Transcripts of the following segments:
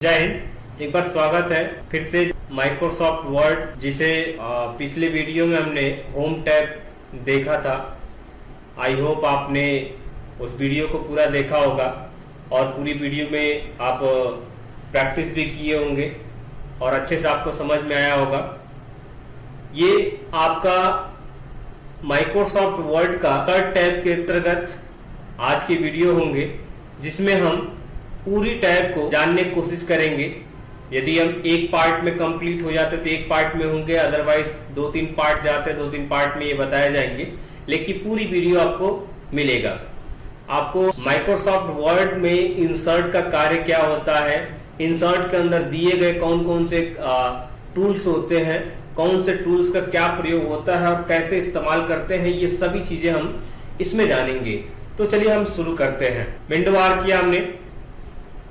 जय हिंद। एक बार स्वागत है फिर से माइक्रोसॉफ्ट वर्ड, जिसे पिछले वीडियो में हमने होम टैब देखा था। आई होप आपने उस वीडियो को पूरा देखा होगा और पूरी वीडियो में आप प्रैक्टिस भी किए होंगे और अच्छे से आपको समझ में आया होगा। ये आपका माइक्रोसॉफ्ट वर्ड का थर्ड टैब के अंतर्गत आज की वीडियो होंगे, जिसमें हम पूरी टैब को जानने की कोशिश करेंगे। यदि हम एक पार्ट में कंप्लीट हो जाते तो एक पार्ट में होंगे, अदरवाइज 2-3 पार्ट जाते 2-3 पार्ट में ये बताए जाएंगे, लेकिन पूरी वीडियो आपको मिलेगा। आपको माइक्रोसॉफ्ट वर्ड में इंसर्ट का कार्य क्या होता है, इंसर्ट के अंदर दिए गए कौन कौन से टूल्स होते हैं, कौन से टूल्स का क्या प्रयोग होता है और कैसे इस्तेमाल करते हैं, ये सभी चीजें हम इसमें जानेंगे। तो चलिए हम शुरू करते हैं। विंडो आर किया हमने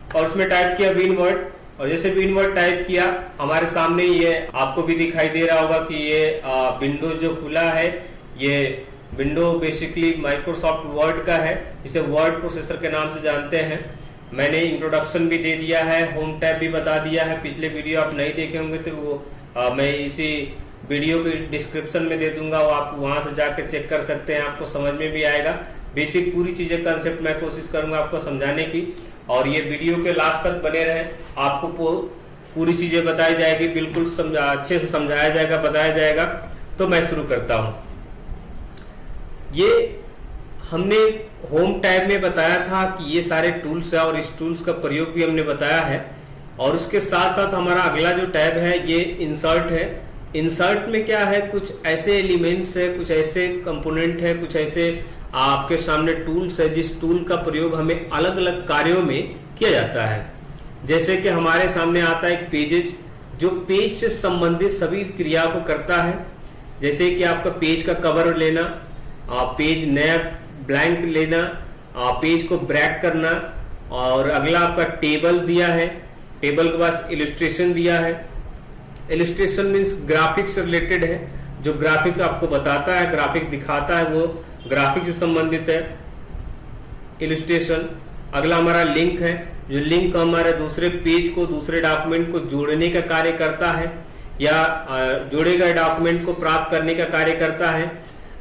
और उसमें टाइप किया विन वर्ड, और जैसे विन वर्ड टाइप किया हमारे सामने ये आपको भी दिखाई दे रहा होगा कि ये विंडो जो खुला है, ये विंडो बेसिकली माइक्रोसॉफ्ट वर्ड का है, इसे वर्ड प्रोसेसर के नाम से जानते हैं। मैंने इंट्रोडक्शन भी दे दिया है, होम टैब भी बता दिया है। पिछले वीडियो आप नहीं देखे होंगे तो वो मैं इसी वीडियो के डिस्क्रिप्शन में दे दूंगा, वो आप वहां से जाकर चेक कर सकते हैं, आपको समझ में भी आएगा। बेसिक पूरी चीजें कंसेप्ट मैं कोशिश करूंगा आपको समझाने की, और ये वीडियो के लास्ट तक बने रहे। आपको पूरी चीजें बताई जाएगी, बिल्कुल अच्छे से समझाया जाएगा, बताया जाएगा। तो मैं शुरू करता हूं। ये हमने होम टैब में बताया था कि ये सारे टूल्स है और इस टूल्स का प्रयोग भी हमने बताया है। और उसके साथ साथ हमारा अगला जो टैब है ये इंसर्ट है। इंसर्ट में क्या है, कुछ ऐसे एलिमेंट्स है, कुछ ऐसे कंपोनेंट है, कुछ ऐसे आपके सामने टूल्स है जिस टूल का प्रयोग हमें अलग अलग कार्यों में किया जाता है। जैसे कि हमारे सामने आता है एक पेजेस, जो पेज से संबंधित सभी क्रिया को करता है। जैसे कि आपका पेज का कवर लेना, पेज नया ब्लैंक लेना, पेज को ब्रैक करना, और अगला आपका टेबल दिया है, टेबल के बाद इलस्ट्रेशन दिया है। इलस्ट्रेशन मीन्स ग्राफिक्स से रिलेटेड है, जो ग्राफिक आपको बताता है, ग्राफिक दिखाता है, वो ग्राफिक से संबंधित है इलस्ट्रेशन। अगला हमारा लिंक है, जो लिंक हमारे दूसरे पेज को, दूसरे डॉक्यूमेंट को जोड़ने का कार्य करता है, या जोड़े गए डॉक्यूमेंट को प्राप्त करने का कार्य करता है।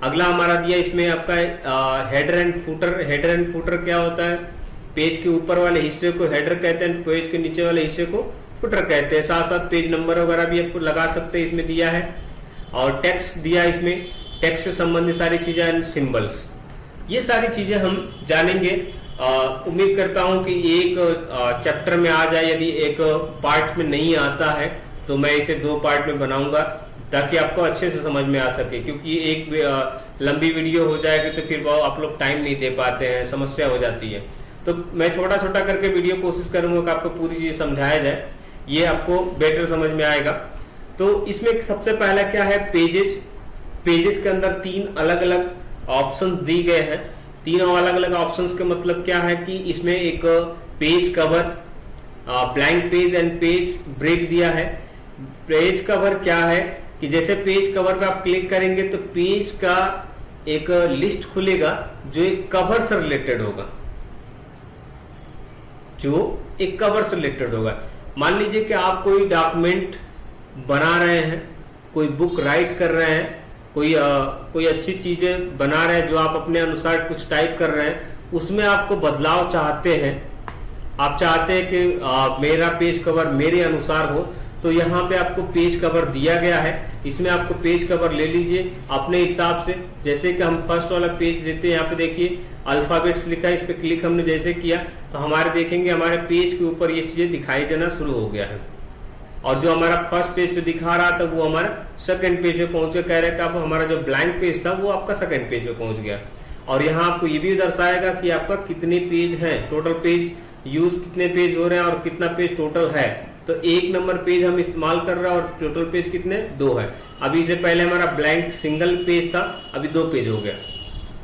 अगला हमारा दिया इसमें आपका header and footer. Header and footer क्या होता है, पेज के ऊपर वाले हिस्से को हेडर कहते हैं, पेज के नीचे वाले हिस्से को फुटर कहते हैं। साथ साथ पेज नंबर वगैरह भी आपको लगा सकते हैं, इसमें दिया है। और टेक्स्ट दिया, इसमें टेक्स्ट से संबंधित सारी चीजें एंड सिंबल्स, ये सारी चीजें हम जानेंगे। उम्मीद करता हूं कि एक चैप्टर में आ जाए। यदि एक पार्ट में नहीं आता है तो मैं इसे 2 पार्ट में बनाऊंगा, ताकि आपको अच्छे से समझ में आ सके। क्योंकि एक लंबी वीडियो हो जाएगी तो फिर आप लोग टाइम नहीं दे पाते हैं, समस्या हो जाती है। तो मैं छोटा छोटा करके वीडियो कोशिश करूंगा कि आपको पूरी चीज समझाया जाए, ये आपको बेटर समझ में आएगा। तो इसमें सबसे पहला क्या है, पेजेस। पेजेस के अंदर 3 अलग अलग ऑप्शन दी गए हैं। 3 अलग अलग ऑप्शंस का मतलब क्या है कि इसमें एक page cover, blank page and page break दिया है। पेज कवर क्या है कि जैसे पेज कवर पे आप क्लिक करेंगे तो पेज का एक लिस्ट खुलेगा जो एक कवर से रिलेटेड होगा, जो एक कवर से रिलेटेड होगा। मान लीजिए कि आप कोई डॉक्यूमेंट बना रहे हैं, कोई बुक राइट कर रहे हैं, कोई अच्छी चीजें बना रहे हैं, जो आप अपने अनुसार कुछ टाइप कर रहे हैं, उसमें आपको बदलाव चाहते हैं, आप चाहते हैं कि मेरा पेज कवर मेरे अनुसार हो, तो यहाँ पे आपको पेज कवर दिया गया है। इसमें आपको पेज कवर ले लीजिए अपने हिसाब से। जैसे कि हम फर्स्ट वाला पेज लेते हैं, यहाँ पे देखिए अल्फाबेट्स लिखा है, इस पे क्लिक हमने जैसे किया तो हमारे देखेंगे हमारे पेज के ऊपर ये चीजें दिखाई देना शुरू हो गया है। और जो हमारा फर्स्ट पेज पे दिखा रहा था वो हमारा सेकंड पेज पे पहुंच गया। कह रहे कि आप हमारा जो ब्लैंक पेज था वो आपका सेकंड पेज पे पहुंच गया। और यहाँ आपको ये भी दर्शाएगा कि आपका कितने पेज हैं, टोटल पेज यूज कितने पेज हो रहे हैं और कितना पेज टोटल है। तो 1 नंबर पेज हम इस्तेमाल कर रहे हैं और टोटल पेज कितने 2 है। अभी से पहले हमारा ब्लैंक सिंगल पेज था, अभी 2 पेज हो गया।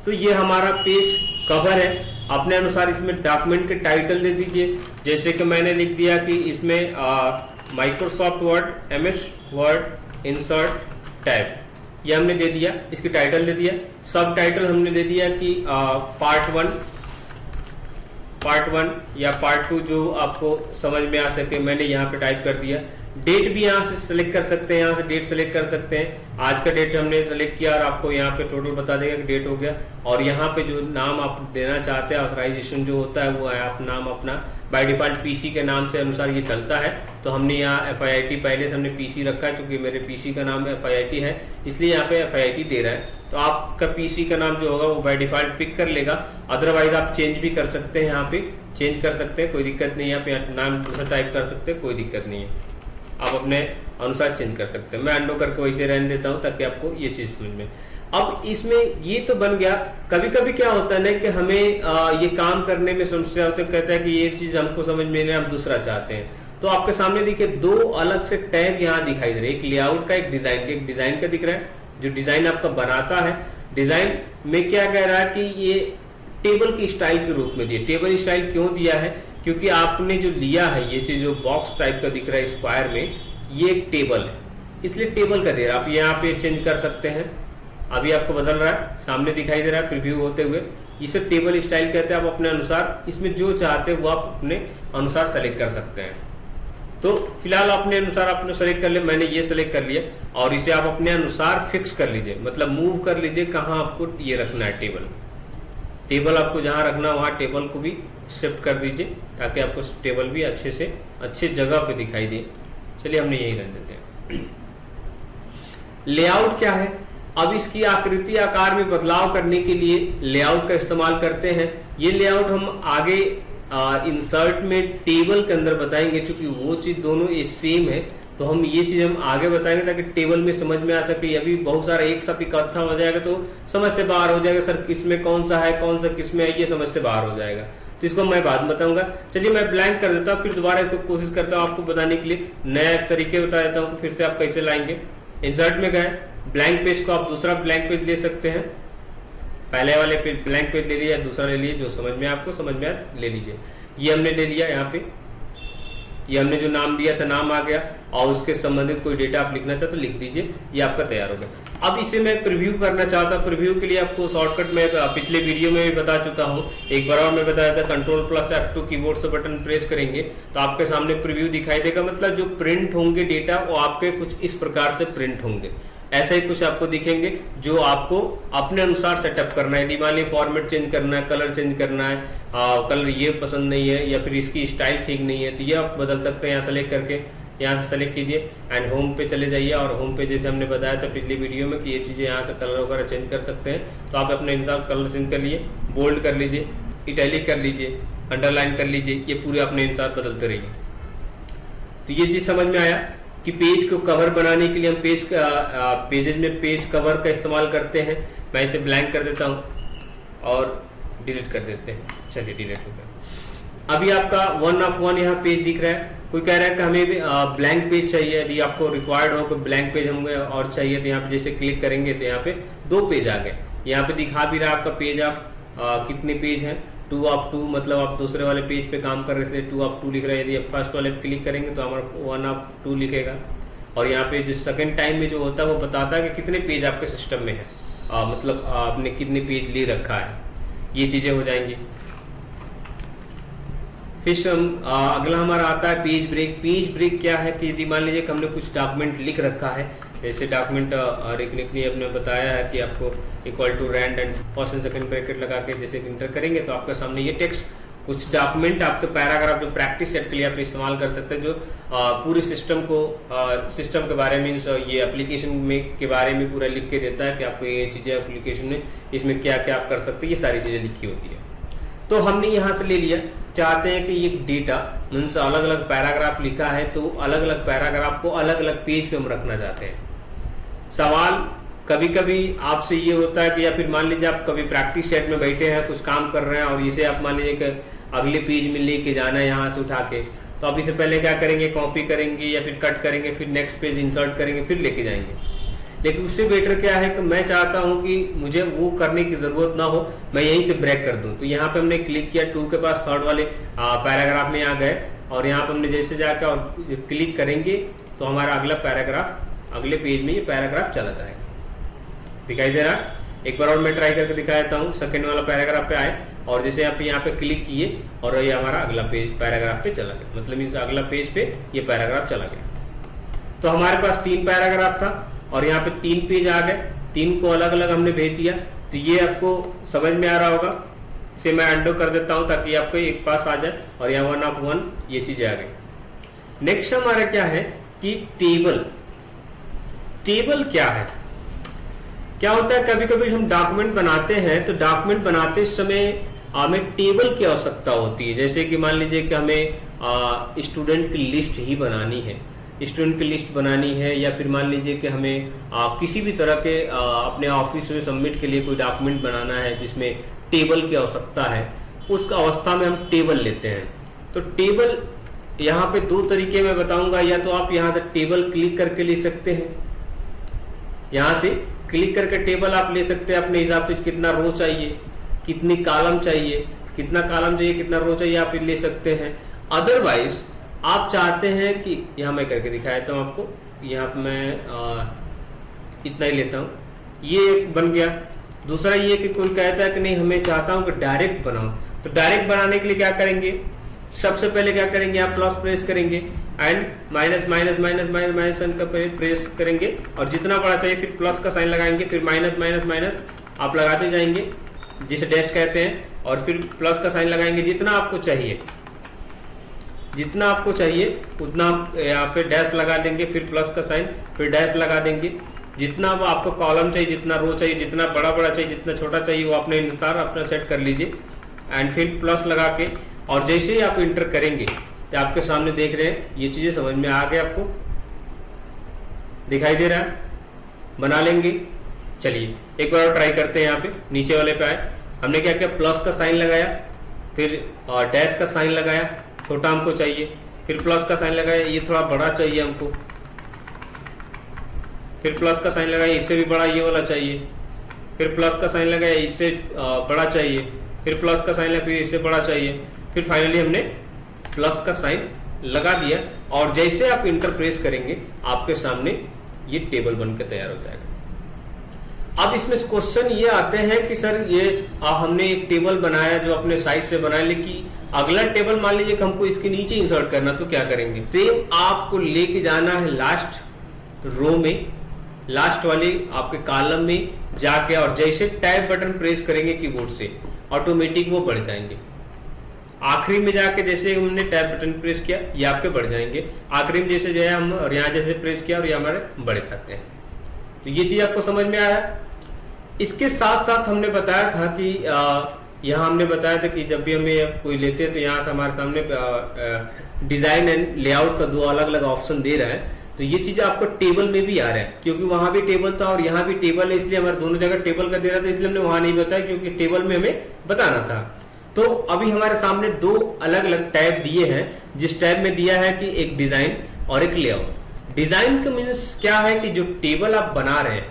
तो ये हमारा पेज कवर है। अपने अनुसार इसमें डॉक्यूमेंट के टाइटल दे दीजिए। जैसे कि मैंने लिख दिया कि इसमें Microsoft word MS word insert tab, ये हमने दे दिया। इसकी टाइटल दे दिया। सब टाइटल हमने दे दिया कि पार्ट 1 पार्ट 1 या पार्ट 2 जो आपको समझ में आ सके मैंने यहाँ पे टाइप कर दिया। डेट भी यहाँ से सेलेक्ट कर सकते हैं, यहाँ से डेट सेलेक्ट कर सकते हैं। आज का डेट हमने सेलेक्ट किया और आपको यहाँ पे टोटल बता देगा कि डेट हो गया। और यहाँ पे जो नाम आप देना चाहते हैं, ऑथराइजेशन जो होता है वो है आप नाम अपना बाय डिफॉल्ट पीसी के नाम से अनुसार ये चलता है। तो हमने यहाँ FIIT पहले से हमने पीसी रखा है, क्योंकि मेरे पीसी का नाम FIIT है इसलिए यहाँ पे FIIT दे रहा है। तो आपका पीसी का नाम जो होगा वो बाय डिफॉल्ट पिक कर लेगा। अदरवाइज आप चेंज भी कर सकते हैं, यहाँ पे चेंज कर सकते हैं, कोई दिक्कत नहीं है। यहाँ पे नाम दूसरा टाइप कर सकते हैं, कोई दिक्कत नहीं है, आप अपने अनुसार चेंज कर सकते हैं। मैं अंडो करके वैसे रहने देता हूँ ताकि आपको ये चीज समझ में। अब इसमें ये तो बन गया। कभी कभी क्या होता है ना कि हमें ये काम करने में समस्या होती है, कहता है कि ये चीज हमको समझ में नहीं, हम दूसरा चाहते हैं। तो आपके सामने देखिए दो अलग से टैब यहाँ दिखाई दे रहे हैं, एक लेआउट का, एक डिजाइन का। एक डिजाइन का दिख रहा है, जो डिजाइन आपका बनाता है। डिजाइन में क्या कह रहा है कि ये टेबल की स्टाइल के रूप में दिया। टेबल स्टाइल क्यों दिया है? क्योंकि आपने जो लिया है ये चीज जो बॉक्स टाइप का दिख रहा है स्क्वायर में, ये एक टेबल है, इसलिए टेबल का दे रहा है। आप यहाँ पे चेंज कर सकते हैं। अभी आपको बदल रहा है, सामने दिखाई दे रहा है प्रीव्यू होते हुए। इसे टेबल स्टाइल कहते हैं। आप अपने अनुसार इसमें जो चाहते हैं वो आप अपने अनुसार सेलेक्ट कर सकते हैं। तो फिलहाल अपने अनुसार आपने सेलेक्ट कर लिया, मैंने ये सेलेक्ट कर लिया और इसे आप अपने अनुसार फिक्स कर लीजिए, मतलब मूव कर लीजिए कहाँ आपको ये रखना है। टेबल आपको जहां रखना है वहां टेबल को भी शिफ्ट कर दीजिए ताकि आपको टेबल भी अच्छे से अच्छे जगह पे दिखाई दे। चलिए हमने यही रख देते हैं। लेआउट क्या है? अब इसकी आकृति आकार में बदलाव करने के लिए लेआउट का इस्तेमाल करते हैं। ये लेआउट हम आगे इंसर्ट में टेबल के अंदर बताएंगे, क्योंकि वो चीज दोनों सेम है। तो हम ये चीज हम आगे बताएंगे ताकि टेबल में समझ में आ सके। अभी बहुत सारा एक साथ इकट्ठा हो जाएगा तो समझ से बाहर हो जाएगा, सर किसमें कौन सा है, कौन सा किसमें है, ये समझ से बाहर हो जाएगा। तो इसको मैं बाद में बताऊंगा। चलिए मैं ब्लैंक कर देता हूँ, फिर दोबारा इसको कोशिश करता हूँ आपको बताने के लिए। नया तरीके बता देता हूँ, फिर से आप कैसे लाएंगे। इंसर्ट में गए, ब्लैंक पेज को आप दूसरा ब्लैंक पेज ले सकते हैं। पहले वाले पे ब्लैंक पेज ले लिया, दूसरा ले लीजिए, जो समझ में आपको समझ में आए ले लीजिए। ये हमने ले लिया। यहाँ पे ये हमने जो नाम दिया था नाम आ गया, और उसके संबंधित कोई डेटा आप लिखना चाहते तो लिख दीजिए, ये आपका तैयार हो गया। अब इसे मैं प्रीव्यू करना चाहता हूँ। प्रीव्यू के लिए आपको शॉर्टकट में पिछले वीडियो में भी बता चुका हूँ, एक बार और मैं बताया था। Ctrl+F2 कीबोर्ड से बटन प्रेस करेंगे तो आपके सामने प्रीव्यू दिखाई देगा। मतलब जो प्रिंट होंगे डेटा वो आपके कुछ इस प्रकार से प्रिंट होंगे, ऐसे ही कुछ आपको दिखेंगे जो आपको अपने अनुसार सेटअप करना है। यदि मान लीजिए फॉर्मेट चेंज करना है, कलर चेंज करना है, कलर ये पसंद नहीं है या फिर इसकी स्टाइल ठीक नहीं है, तो ये आप बदल सकते हैं। यहाँ सेलेक्ट करके यहाँ से सेलेक्ट कीजिए एंड होम पे चले जाइए। और होम पे जैसे हमने बताया था पिछली वीडियो में कि ये चीज़ें यहाँ से कलर वगैरह चेंज कर सकते हैं। तो आप अपने हिसाब कलर चेंज कर लीजिए, बोल्ड कर लीजिए, इटैलिक कर लीजिए, अंडरलाइन कर लीजिए, ये पूरे अपने अनुसार बदलते रहिए। तो ये चीज़ समझ में आया कि पेज को कवर बनाने के लिए हम पेजेज में पेज कवर का इस्तेमाल करते हैं। मैं इसे ब्लैंक कर देता हूं और डिलीट कर देते हैं। चलिए डिलीट हो गया। अभी आपका 1 of 1 यहाँ पेज दिख रहा है। कोई कह रहा है कि हमें भी ब्लैंक पेज चाहिए। यदि आपको रिक्वायर्ड हो कि ब्लैंक पेज हमें और चाहिए तो यहाँ पे जैसे क्लिक करेंगे तो यहाँ पे 2 पेज आ गए। यहाँ पे दिखा भी रहा है आपका पेज, आप कितने पेज हैं, 2 of 2, मतलब आप दूसरे वाले पेज पे काम कर रहे हैं इसलिए 2 of 2 लिख रहे हैं। यदि आप फर्स्ट वाले पे क्लिक करेंगे तो हमारा 1 of 2 लिखेगा। और यहाँ पे जो सेकंड टाइम में जो होता है वो बताता है कि कितने पेज आपके सिस्टम में है, मतलब आपने कितने पेज ले रखा है, ये चीजें हो जाएंगी। फिर अगला हमारा आता है पेज ब्रेक। पेज ब्रेक क्या है कि यदि मान लीजिए कि हमने कुछ डॉक्यूमेंट लिख रखा है, जैसे डॉक्यूमेंट लिखने के लिए हमने बताया है कि आपको equal to round and first and second bracket लगा के जैसे इंटर करेंगे तो आपके सामने ये टेक्स्ट, कुछ डॉक्यूमेंट आपके पैराग्राफ जो प्रैक्टिस सेट के लिए आप इस्तेमाल कर सकते हैं, जो पूरे सिस्टम को सिस्टम के बारे में, ये एप्लीकेशन में के बारे में पूरा लिख के देता है कि आपको ये चीज़ें एप्लीकेशन में इसमें क्या क्या आप कर सकते हैं, ये सारी चीज़ें लिखी होती है। तो हमने यहाँ से ले लिया, चाहते हैं कि ये डेटा मीन्स अलग अलग पैराग्राफ लिखा है तो अलग अलग पैराग्राफ को अलग अलग पेज पे हम रखना चाहते हैं। सवाल कभी कभी आपसे ये होता है कि या फिर मान लीजिए आप कभी प्रैक्टिस सेट में बैठे हैं, कुछ काम कर रहे हैं और इसे आप मान लीजिए कि अगले पेज में लेके जाना है यहाँ से उठा के, तो आप इसे पहले क्या करेंगे, कॉपी करेंगे या फिर कट करेंगे, फिर नेक्स्ट पेज इंसर्ट करेंगे, फिर लेके जाएंगे। लेकिन उससे बेटर क्या है कि मैं चाहता हूं कि मुझे वो करने की जरूरत ना हो, मैं यहीं से ब्रेक कर दूं। तो यहाँ पे हमने क्लिक किया, 2 के पास थर्ड वाले पैराग्राफ में आ गए और यहाँ पे हमने जैसे जाकर और क्लिक करेंगे तो हमारा अगला पैराग्राफ, अगले पेज में ये पैराग्राफ चला जाएगा। दिखाई दे रहा है? एक बार और मैं ट्राई करके दिखा देता हूँ। सेकेंड वाला पैराग्राफ पे आए और जैसे आप यहाँ पे क्लिक किए और ये हमारा अगला पेज पैराग्राफ पे चला गया, मतलब इस अगला पेज पे ये पैराग्राफ चला गया। तो हमारे पास 3 पैराग्राफ था और यहाँ पे 3 पेज आ गए, 3 को अलग अलग हमने भेज दिया। तो ये आपको समझ में आ रहा होगा। इसे मैं अंडो कर देता हूँ ताकि आपको एक पास आ जाए और यहाँ 1 of 1 ये चीजें आ गई। नेक्स्ट हमारा क्या है कि टेबल। टेबल क्या है, क्या होता है, कभी कभी हम डॉक्यूमेंट बनाते हैं तो डॉक्यूमेंट बनाते समय हमें टेबल की आवश्यकता होती है। जैसे कि मान लीजिए कि हमें स्टूडेंट की लिस्ट ही बनानी है, स्टूडेंट की लिस्ट बनानी है, या फिर मान लीजिए कि हमें किसी भी तरह के अपने ऑफिस में सबमिट के लिए कोई डॉक्यूमेंट बनाना है जिसमें टेबल की आवश्यकता है, उस अवस्था में हम टेबल लेते हैं। तो टेबल यहाँ पे 2 तरीके मैं बताऊंगा, या तो आप यहाँ से टेबल क्लिक करके ले सकते हैं, यहाँ से क्लिक करके टेबल आप ले सकते हैं अपने हिसाब से, कितना रो चाहिए, कितनी कॉलम चाहिए, कितना कॉलम चाहिए, कितना रो चाहिए, आप ले सकते हैं। अदरवाइज आप चाहते हैं कि यहाँ मैं करके दिखा देता हूँ आपको, यहाँ पे मैं इतना ही लेता हूँ, ये एक बन गया। दूसरा ये कि कोई कहता है कि नहीं हमें चाहता हूँ कि डायरेक्ट बनाओ, तो डायरेक्ट बनाने के लिए क्या करेंगे, सबसे पहले क्या करेंगे, आप प्लस प्रेस करेंगे and minus minus minus minus minus sign का प्रेस करेंगे और जितना बड़ा चाहिए फिर प्लस का साइन लगाएंगे, फिर माइनस माइनस माइनस आप लगाते जाएंगे जिसे डैश कहते हैं, और फिर प्लस का साइन लगाएंगे। जितना आपको चाहिए, जितना आपको चाहिए उतना आप यहाँ पे डैश लगा देंगे, फिर प्लस का साइन, फिर डैश लगा देंगे। जितना आपको कॉलम चाहिए, जितना रो चाहिए, जितना बड़ा बड़ा चाहिए, जितना छोटा चाहिए, वो अपने अनुसार अपना सेट कर लीजिए एंड फिर प्लस लगा के, और जैसे ही आप इंटर करेंगे तो आपके सामने देख रहे हैं ये चीजें समझ में आ गए, आपको दिखाई दे रहा है, बना लेंगे। चलिए एक बार और ट्राई करते हैं। यहाँ पे नीचे वाले पे आए, हमने क्या किया, प्लस का साइन लगाया, फिर डैश का साइन लगाया, छोटा हमको चाहिए, फिर प्लस का साइन लगाया, ये थोड़ा बड़ा चाहिए हमको, फिर प्लस का साइन लगाया, इससे भी बड़ा ये वाला चाहिए, फिर प्लस का साइन लगाया, इससे बड़ा चाहिए, फिर प्लस का साइन लगाया, फिर इससे बड़ा चाहिए, फिर फाइनली हमने प्लस का साइन लगा दिया। और जैसे आप इंटर प्रेस करेंगे आपके सामने ये टेबल बनकर तैयार हो जाएगा। अब इसमें क्वेश्चन ये आते हैं कि सर ये हमने एक टेबल बनाया जो अपने साइज से बनाया, लेकिन अगला टेबल मान लीजिए कि हमको इसके नीचे इंसर्ट करना, तो क्या करेंगे, सेम आपको लेके जाना है लास्ट रो में, लास्ट वाले आपके कॉलम में जाके, और जैसे टैब बटन प्रेस करेंगे कीबोर्ड से ऑटोमेटिक वो बढ़ जाएंगे। आखिरी में जाके जैसे हमने टैब बटन प्रेस किया ये आपके बढ़ जाएंगे, आखिरी में जैसे जो है हम और यहाँ जैसे प्रेस किया और ये हमारे बढ़ जाते हैं। तो ये चीज आपको समझ में आया। इसके साथ साथ हमने बताया था कि यहाँ हमने बताया था कि जब भी हमें कोई लेते हैं तो यहाँ से हमारे सामने डिजाइन एंड लेआउट का 2 अलग अलग ऑप्शन दे रहा है। तो ये चीज आपको टेबल में भी आ रहा है, क्योंकि वहां भी टेबल था और यहाँ भी टेबल है, इसलिए हमारे दोनों जगह टेबल का दे रहा था, इसलिए हमने वहां नहीं बताया क्योंकि टेबल में हमें बताना था। तो अभी हमारे सामने 2 अलग अलग टैब दिए हैं, जिस टैब में दिया है कि एक डिजाइन और एक लेआउट। डिजाइन का मीन्स क्या है कि जो टेबल आप बना रहे हैं,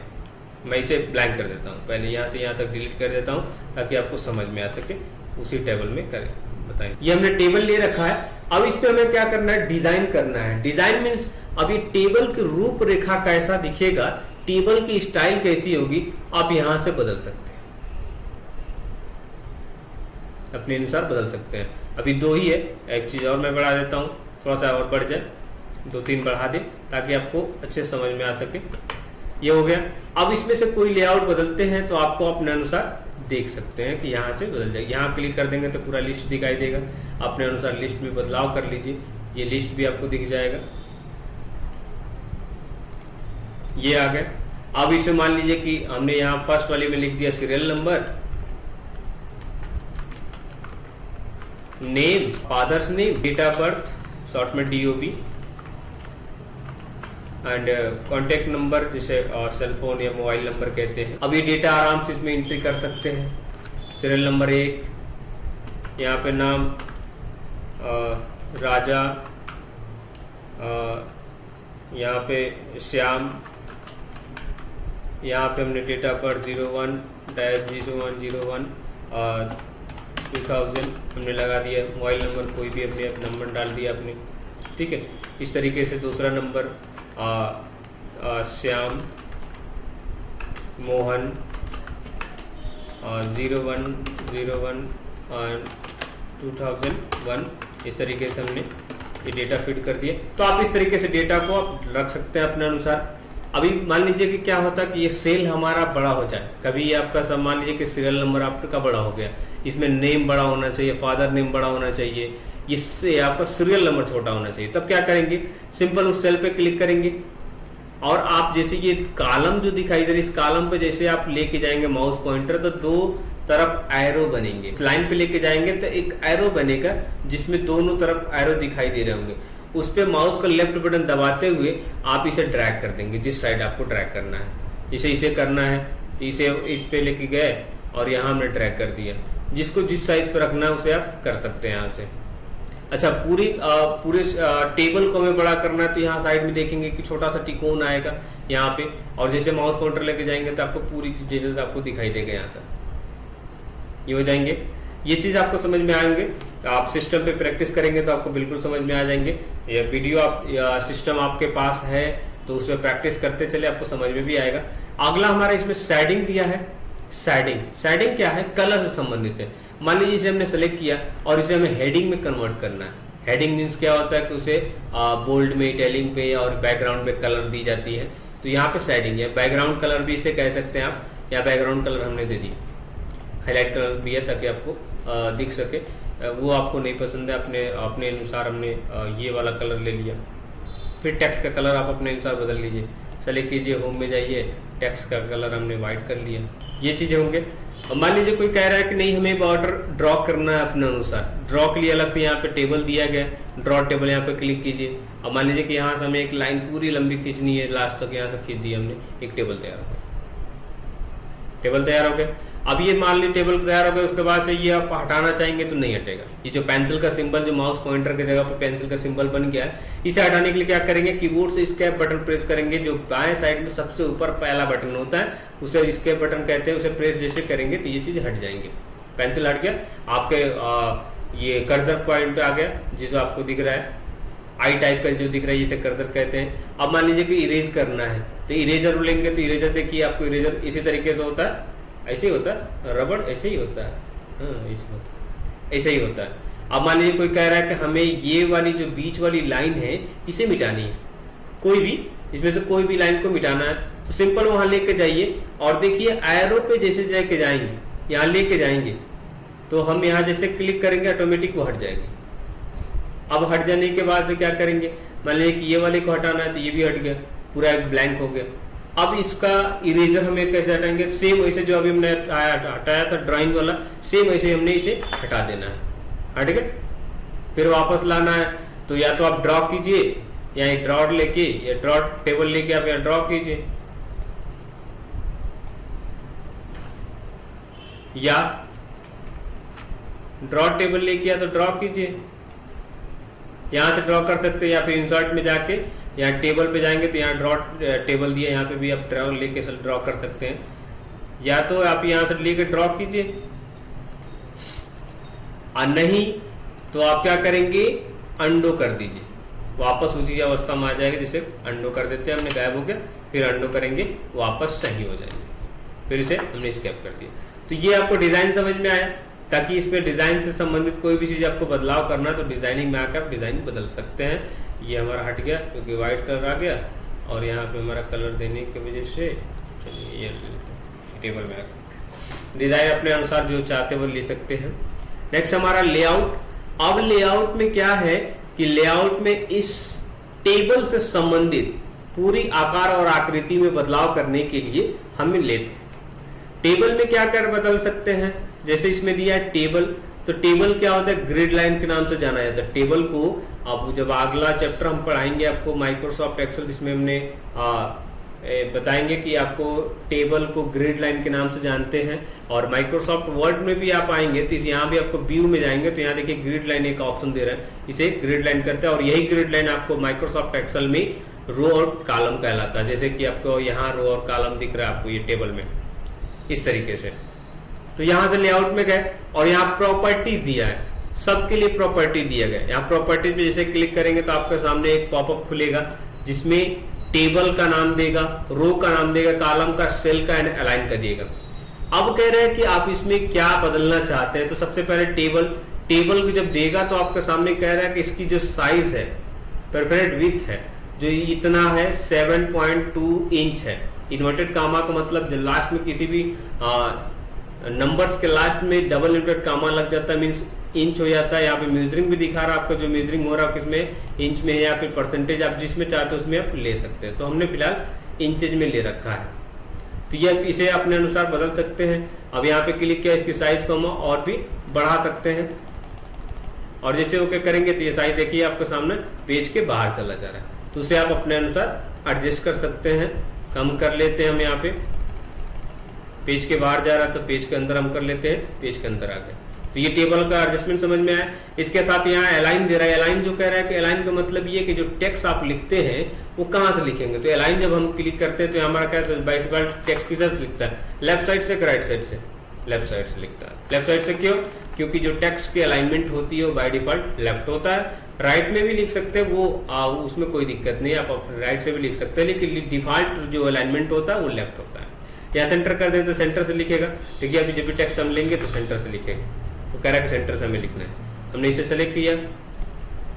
मैं इसे ब्लैंक कर देता हूँ, पहले यहाँ से यहाँ तक डिलीट कर देता हूँ ताकि आपको समझ में आ सके, उसी टेबल में करें बताएं। ये हमने टेबल ले रखा है, अब इस पे हमें क्या करना है, डिजाइन करना है। डिजाइन मीन्स अब ये टेबल की रूपरेखा कैसा दिखेगा, टेबल की स्टाइल कैसी होगी, आप यहां से बदल सकते हैं, अपने अनुसार बदल सकते हैं। अभी 2 ही है, एक चीज और मैं बढ़ा देता हूँ, थोड़ा सा और बढ़ जाए, 2-3 बढ़ा दे ताकि आपको अच्छे समझ में आ सके। ये हो गया। अब इसमें से कोई लेआउट बदलते हैं तो आपको अपने अनुसार देख सकते हैं कि यहाँ से बदल जाएगा। यहाँ क्लिक कर देंगे तो पूरा लिस्ट दिखाई देगा, अपने अनुसार लिस्ट में बदलाव कर लीजिए, ये लिस्ट भी आपको दिख जाएगा। ये आ गया। अब इसे मान लीजिए कि हमने यहाँ फर्स्ट वाले में लिख दिया serial number, name, father's name, date of birth short में DOB, एंड कॉन्टेक्ट नंबर जिसे सेल फोन या मोबाइल नंबर कहते हैं। अब ये डेटा आराम से इसमें एंट्री कर सकते हैं। सीरियल नंबर 1, यहाँ पे नाम राजा, यहाँ पे श्याम, यहाँ पे हमने डेट ऑफ बर्थ 01-01/01 2000 हमने लगा दिया। मोबाइल नंबर कोई भी हमने नंबर डाल दिया अपने, ठीक है। इस तरीके से दूसरा नंबर श्याम मोहन 0101 2001 इस तरीके से हमने ये डेटा फिट कर दिया। तो आप इस तरीके से डेटा को आप रख सकते हैं अपने अनुसार। अभी मान लीजिए कि क्या होता है कि ये सेल हमारा बड़ा हो जाए, कभी ये आपका सब मान लीजिए कि सीरियल नंबर आपका बड़ा हो गया, इसमें नेम बड़ा होना चाहिए, फादर नेम बड़ा होना चाहिए, इससे आपका सीरियल नंबर छोटा होना चाहिए। तब क्या करेंगे, सिंपल उस सेल पे क्लिक करेंगे और आप जैसे ये कॉलम जो दिखाई दे रही है, इस कॉलम पे जैसे आप लेके जाएंगे माउस पॉइंटर तो दो तरफ एरो बनेंगे। इस लाइन पे लेके जाएंगे तो एक एरो बनेगा जिसमें दोनों तरफ एरो दिखाई दे रहे होंगे। उस पे माउस का लेफ्ट बटन दबाते हुए आप इसे ड्रैग कर देंगे जिस साइड आपको ड्रैग करना है। इसे करना है तो इसे इस पे लेके गए और यहाँ हमने ड्रैग कर दिया। जिसको जिस साइज पे रखना है उसे आप कर सकते हैं यहाँ से। अच्छा, पूरे टेबल को हमें बड़ा करना है तो यहाँ साइड में देखेंगे कि छोटा सा तिकोन आएगा यहाँ पे, और जैसे माउस पॉइंटर लेके जाएंगे तो आपको पूरी डिटेल्स आपको दिखाई देगा यहाँ तक। ये हो जाएंगे, ये चीज आपको समझ में आएंगे। आप सिस्टम पे प्रैक्टिस करेंगे तो आपको बिल्कुल समझ में आ जाएंगे। ये वीडियो आप सिस्टम आपके पास है तो उसमें प्रैक्टिस करते चले, आपको समझ में भी आएगा। अगला हमारा इसमें शेडिंग दिया है। शेडिंग क्या है, कलर से संबंधित है। मान लीजिए इसे हमने सेलेक्ट किया और इसे हमें हेडिंग में कन्वर्ट करना है। हेडिंग मीन्स क्या होता है कि उसे बोल्ड में, इटैलिक पे और बैकग्राउंड पे कलर दी जाती है। तो यहाँ पे शेडिंग है। बैकग्राउंड कलर भी इसे कह सकते हैं आप। यहाँ बैकग्राउंड कलर हमने दे दी, हाईलाइट कलर भी है ताकि आपको दिख सके। वो आपको नहीं पसंद है, अपने अनुसार हमने ये वाला कलर ले लिया। फिर टेक्स्ट का कलर आप अपने अनुसार बदल लीजिए। सेलेक्ट कीजिए, होम में जाइए, टेक्स्ट का कलर हमने वाइट कर लिया। ये चीजें होंगे। और मान लीजिए कोई कह रहा है कि नहीं हमें बॉर्डर ड्रॉ करना है अपने अनुसार, ड्रॉ के लिए अलग से यहाँ पे टेबल दिया गया, ड्रॉ टेबल यहाँ पे क्लिक कीजिए। और मान लीजिए कि यहाँ से हमें एक लाइन पूरी लंबी खींचनी है, लास्ट तक यहाँ से खींच दी हमने, एक टेबल तैयार हो गया। टेबल तैयार हो गया। अब ये मान लीजिए टेबल तैयार हो गया, उसके बाद से ये आप हटाना चाहेंगे तो नहीं हटेगा। ये जो पेंसिल का सिंबल, जो माउस पॉइंटर की जगह पर पेंसिल का सिंबल बन गया है, इसे हटाने के लिए क्या करेंगे, कीबोर्ड से एस्केप बटन प्रेस करेंगे। जो बाएं साइड में सबसे ऊपर पहला बटन होता है उसे एस्केप बटन कहते हैं। उसे प्रेस जैसे करेंगे तो ये चीज हट जाएंगे। पेंसिल हट गया, आपके ये कर्सर पॉइंट पे आ गया जिसे आपको दिख रहा है, आई टाइप का जो दिख रहा है इसे कर्सर कहते हैं। अब मान लीजिए कि इरेज करना है तो इरेजर लेंगे तो इरेजर देखिए आपको इरेजर इसी तरीके से होता है, ऐसे ही होता है। रबड़ ऐसे ही होता है, हाँ ऐसे ही होता है। अब मान लीजिए कोई कह रहा है कि हमें ये वाली जो बीच वाली लाइन है इसे मिटानी है, कोई भी इसमें से कोई भी लाइन को मिटाना है तो सिंपल वहां लेके जाइए और देखिए एरो पे जैसे लेके जाएंगे, यहाँ लेके जाएंगे तो हम यहाँ जैसे क्लिक करेंगे ऑटोमेटिक वो हट जाएगी। अब हट जाने के बाद से क्या करेंगे, मान लीजिए कि ये वाले को हटाना है तो ये भी हट गया, पूरा एक ब्लैंक हो गया। अब इसका इरेजर हमें कैसे हटाएंगे, सेम वैसे जो अभी हमने हटाया था ड्राइंग वाला, सेम वैसे हमने इसे हटा देना है। हट गया, फिर वापस लाना है तो या तो आप ड्रॉ कीजिए, या एक ड्रॉ लेके या ड्रॉ टेबल लेके आप यहाँ ड्रॉ कीजिए, या ड्रॉ टेबल लेके या तो ड्रॉ कीजिए, यहां से ड्रॉ कर सकते हैं। या फिर इंसर्ट में जाके यहाँ टेबल पे जाएंगे तो यहाँ ड्रॉ टेबल दिया, यहाँ पे भी आप ड्रॉ लेके ड्रॉ कर सकते हैं। या तो आप यहाँ से लेके ड्रॉ कीजिए, और नहीं तो आप क्या करेंगे, अंडो कर दीजिए, वापस उसी अवस्था में आ जाएगा। जिसे अंडो कर देते हैं, हमने गायब हो गया, फिर अंडो करेंगे वापस सही हो जाएंगे। फिर इसे हमने स्केप कर दिया। तो ये आपको डिजाइन समझ में आया, ताकि इसमें डिजाइन से संबंधित कोई भी चीज आपको बदलाव करना है तो डिजाइनिंग में आकर आप डिजाइन बदल सकते हैं। ये हमारा हट गया क्योंकि व्हाइट कलर आ गया, और यहाँ पे हमारा कलर देने की वजह से चलिए ये टेबल में आ गया। डिजाइन अपने अनुसार जो चाहते वो ले सकते हैं। नेक्स्ट हमारा लेआउट। अब लेआउट में क्या है कि लेआउट में इस टेबल से संबंधित पूरी आकार और आकृति में बदलाव करने के लिए हमें लेते हैं। टेबल में क्या कर बदल सकते हैं, जैसे इसमें दिया है टेबल, तो टेबल क्या होता है, ग्रिड लाइन के नाम से जाना जाता है। टेबल को अब जब अगला चैप्टर हम पढ़ाएंगे आपको माइक्रोसॉफ्ट एक्सेल, जिसमें हमने बताएंगे कि आपको टेबल को ग्रिड लाइन के नाम से जानते हैं। और माइक्रोसॉफ्ट वर्ड में भी आप आएंगे तो यहाँ भी आपको व्यू में जाएंगे तो यहाँ देखिए ग्रिड लाइन एक ऑप्शन दे रहा है, इसे ग्रिड लाइन करते हैं। और यही ग्रिड लाइन आपको माइक्रोसॉफ्ट एक्सेल में रो और कॉलम कहलाता है। जैसे कि आपको यहाँ रो और कॉलम दिख रहा है आपको ये टेबल में इस तरीके से। तो यहाँ से लेआउट में गए और यहाँ प्रॉपर्टीज दिया है, सबके लिए प्रॉपर्टी दिया गया। यहाँ प्रॉपर्टीज में जैसे क्लिक करेंगे तो आपके सामने एक पॉपअप खुलेगा जिसमें टेबल का नाम देगा, रो का नाम देगा, कॉलम का, सेल का एंड अलाइन का देगा। अब कह रहे हैं कि आप इसमें क्या बदलना चाहते हैं। तो सबसे पहले टेबल को जब देगा तो आपके सामने कह रहा है कि इसकी जो साइज है, प्रेफरेड विड्थ है, जो इतना है 7.2 इंच है। इन्वर्टेड कामा का मतलब लास्ट में किसी भी नंबर्स के लास्ट में डबल इन्वर्टेड कामा लग जाता है, मीन्स इंच हो जाता है। यहाँ पे मेजरिंग भी दिखा रहा है आपका, जो मेजरिंग हो रहा है किसमें, इंच में या फिर परसेंटेज, आप जिसमें चाहते हो उसमें आप ले सकते हैं। तो हमने फिलहाल इंचेज में ले रखा है, तो ये इसे अपने अनुसार बदल सकते हैं। अब यहाँ पे क्लिक किया, इसकी साइज को हम और भी बढ़ा सकते हैं, और जैसे ओके करेंगे तो ये साइज देखिए आपके सामने पेज के बाहर चला जा रहा है। तो उसे आप अपने अनुसार एडजस्ट कर सकते हैं। कम कर लेते हैं हम, यहाँ पे पेज के बाहर जा रहा है तो पेज के अंदर हम कर लेते हैं, पेज के अंदर आ गए। तो ये टेबल का एडजस्टमेंट समझ में आया। इसके साथ यहाँ अलाइन दे रहा है। अलाइन जो कह रहा है कि अलाइन का मतलब ये कि जो टेक्स्ट आप लिखते हैं वो कहाँ से लिखेंगे। तो अलाइन जब हम क्लिक करते हैं तो हमारा क्या है, टेक्स्ट किधर से लिखता है, लेफ्ट साइड से, राइट साइड से, लेफ्ट साइड से लिखता है। लेफ्ट साइड से क्यों, क्योंकि जो टेक्स्ट की अलाइनमेंट होती है वो बाय डिफॉल्ट लेफ्ट होता है। राइट में भी लिख सकते हैं, वो उसमें कोई दिक्कत नहीं है, आप राइट से भी लिख सकते हैं, लेकिन डिफॉल्ट जो अलाइनमेंट होता है वो लेफ्ट होता है। या सेंटर कर दें तो सेंटर से लिखेगा। देखिए अभी जब भी टेक्स्ट हम लेंगे तो सेंटर से लिखेगा, वो कह रहा है कि सेंटर से हमें लिखना है, हमने इसे सेलेक्ट किया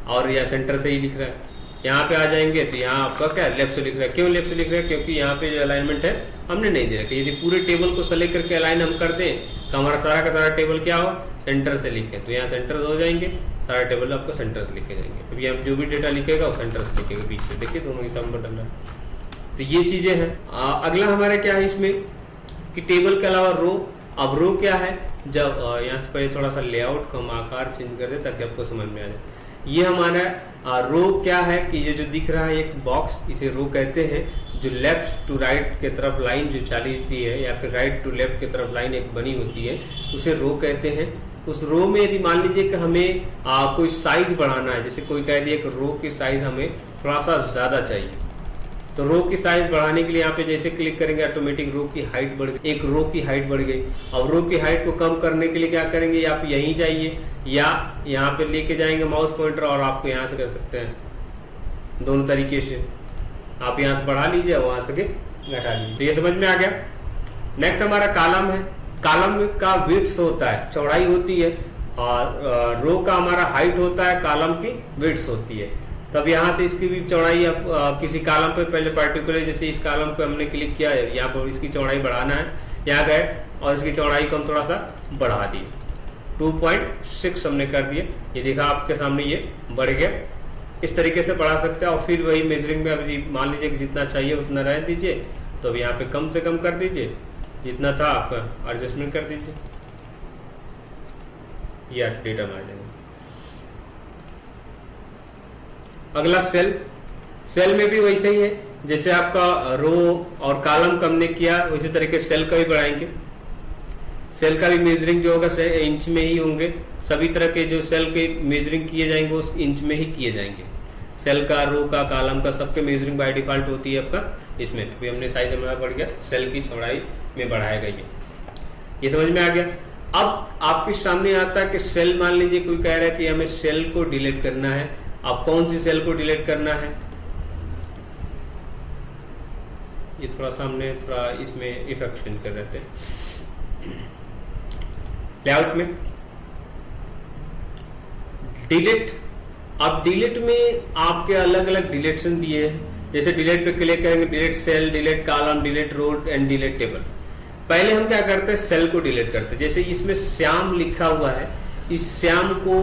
और या सेंटर से ही लिख रहा है। यहाँ पे आ जाएंगे तो यहाँ आपका क्या लेफ्ट से लिख रहा है। क्यों लेफ्ट से लिख रहा है, क्योंकि यहाँ पे जो अलाइनमेंट है हमने नहीं दे रखा। यदि पूरे टेबल को सेलेक्ट करके अलाइन हम कर दें तो हमारा सारा का सारा टेबल क्या हो, सेंटर से लिखे, तो यहाँ सेंटर हो जाएंगे, सारा टेबल आपका सेंटर से लिखे जाएंगे। अभी यहाँ जो भी डेटा लिखेगा वो सेंटर से लिखेगा, बीच से। देखिए दोनों हिसाब में बदल रहा है। तो ये चीजें हैं। अगला हमारा क्या है इसमें कि टेबल के अलावा रो। अब रो क्या है, जब यहाँ से पहले थोड़ा सा लेआउट का हम आकार चेंज कर दे ताकि आपको समझ में आ जाए। ये हमारा रो क्या है कि ये जो दिख रहा है एक बॉक्स, इसे रो कहते हैं। जो लेफ्ट टू राइट के तरफ लाइन जो चाली होती है या फिर राइट टू लेफ्ट की तरफ लाइन एक बनी होती है, उसे रो कहते हैं। उस रो में यदि मान लीजिए कि हमें कोई साइज बढ़ाना है, जैसे कोई कह दिया कि रो की साइज हमें थोड़ा सा ज्यादा चाहिए, तो रो की साइज बढ़ाने के लिए यहाँ पे जैसे क्लिक करेंगे ऑटोमेटिक रो की हाइट बढ़ गई, एक रो की हाइट बढ़ गई। अब रो की हाइट को कम करने के लिए क्या करेंगे, आप यहीं जाइए या यहाँ पे लेके जाएंगे माउस पॉइंटर और आपको यहाँ से कर सकते हैं, दोनों तरीके से। आप यहाँ से बढ़ा लीजिए, वहां से घटा लीजिए। तो ये समझ में आ गया। नेक्स्ट हमारा कॉलम है। कॉलम का विड्थ होता है, चौड़ाई होती है, और रो का हमारा हाइट होता है, कॉलम की विड्थ होती है। तब यहाँ से इसकी भी चौड़ाई किसी कॉलम पे पहले पर्टिकुलर, जैसे इस कॉलम पे हमने क्लिक किया है, यहाँ पर इसकी चौड़ाई बढ़ाना है, यहाँ गए और इसकी चौड़ाई को हम थोड़ा सा बढ़ा दिए, 2.6 हमने कर दिए। ये देखा आपके सामने ये बढ़ गया। इस तरीके से बढ़ा सकते हैं। और फिर वही मेजरिंग में अभी मान लीजिए कि जितना चाहिए उतना रह दीजिए, तो अब यहाँ पे कम से कम कर दीजिए, जितना था आपका एडजस्टमेंट कर दीजिए, या डेटा में आ जाएगा। अगला सेल में भी वैसे ही है, जैसे आपका रो और कॉलम का हमने किया, उसी तरीके सेल का भी बढ़ाएंगे। सेल का भी मेजरिंग जो होगा इंच में ही होंगे। सभी तरह के जो सेल के मेजरिंग किए जाएंगे वो इंच में ही किए जाएंगे। सेल का, रो का, कॉलम का, सबके मेजरिंग बाय डिफॉल्ट होती है आपका इसमें। अभी हमने साइज हमारा बढ़ गया, सेल की चौड़ाई में बढ़ाया गया। ये समझ में आ गया। अब आपके सामने आता है कि सेल, मान लीजिए कोई कह रहा है कि हमें सेल को डिलीट करना है। अब कौन सी सेल को डिलीट करना है, ये थोड़ा सा हमने थोड़ा इसमें इफेक्ट चेंज कर रहे थे लेआउट में। डिलीट, अब डिलीट में आपके अलग अलग डिलीशन दिए हैं। जैसे डिलीट पे क्लिक करेंगे, delete cell, delete column, delete row and delete table. पहले हम क्या करते हैं, सेल को डिलीट करते हैं। जैसे इसमें श्याम लिखा हुआ है, इस श्याम को,